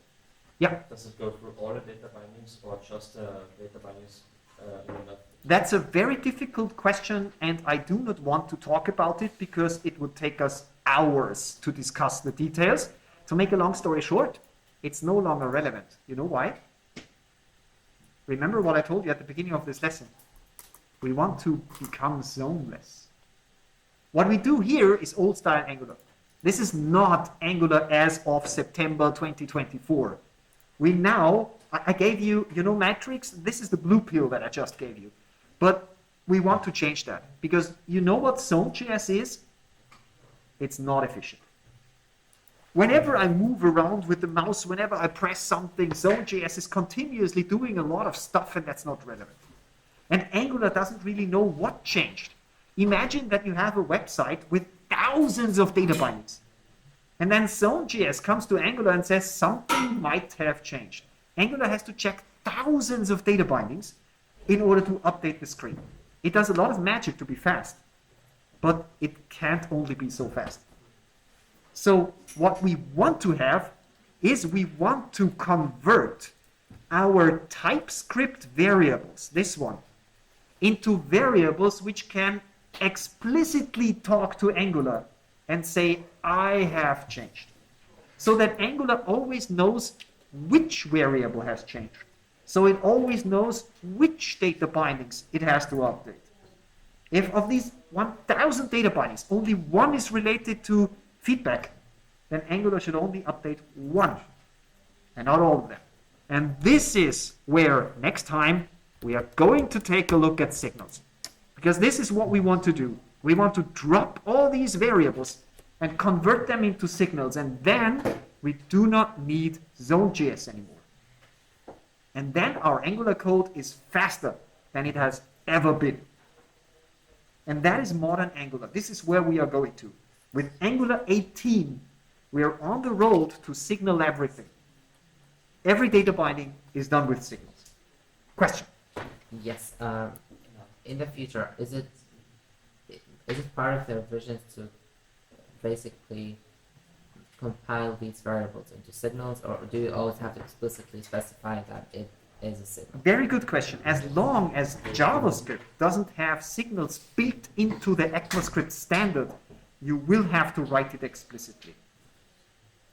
Yeah. Does it go through all the data bindings or just data bindings in the method? That's a very difficult question, and I do not want to talk about it because it would take us hours to discuss the details. To make a long story short, it's no longer relevant. You know why? Remember what I told you at the beginning of this lesson. We want to become zoneless. What we do here is old style Angular. This is not Angular as of September 2024. We now, I gave you, Matrix? This is the blue pill that I just gave you. But we want to change that because you know what Zone.js is? It's not efficient. Whenever I move around with the mouse, whenever I press something, Zone.js is continuously doing a lot of stuff and that's not relevant. And Angular doesn't really know what changed. Imagine that you have a website with thousands of data bindings. And then Zone.js comes to Angular and says something might have changed. Angular has to check thousands of data bindings in order to update the screen. It does a lot of magic to be fast, but it can't only be so fast. So what we want to have is we want to convert our TypeScript variables, this one, into variables which can explicitly talk to Angular and say, I have changed. so that Angular always knows which variable has changed. So it always knows which data bindings it has to update. If of these 1,000 data bindings, only one is related to feedback, then Angular should only update one, and not all of them. And this is where next time we are going to take a look at signals. Because this is what we want to do. We want to drop all these variables and convert them into signals, and then we do not need Zone.js anymore. And then our Angular code is faster than it has ever been. And that is modern Angular. This is where we are going to. With Angular 18, we are on the road to signal everything. Every data binding is done with signals. Question? Yes. In the future, is it part of their vision to basically compile these variables into signals, or do you always have to explicitly specify that it is a signal? Very good question. As long as JavaScript doesn't have signals built into the ECMAScript standard, you will have to write it explicitly.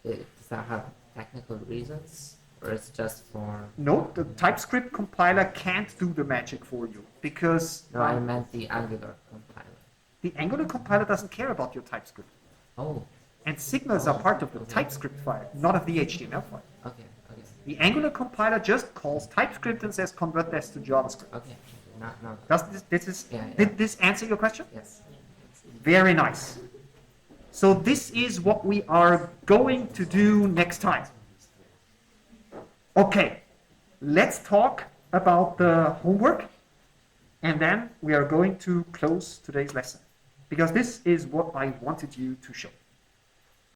Does that have technical reasons, or it's just for... No, the TypeScript compiler can't do the magic for you, because No, I meant the Angular compiler. the Angular compiler doesn't care about your TypeScript. Oh, And signals are part of the TypeScript file, not of the HTML file. okay. The Angular compiler just calls TypeScript and says convert this to JavaScript. Okay, not Does Yeah. Did this answer your question? yes. Very nice. So this is what we are going to do next time. Okay, let's talk about the homework, and then we are going to close today's lesson, because this is what I wanted you to show.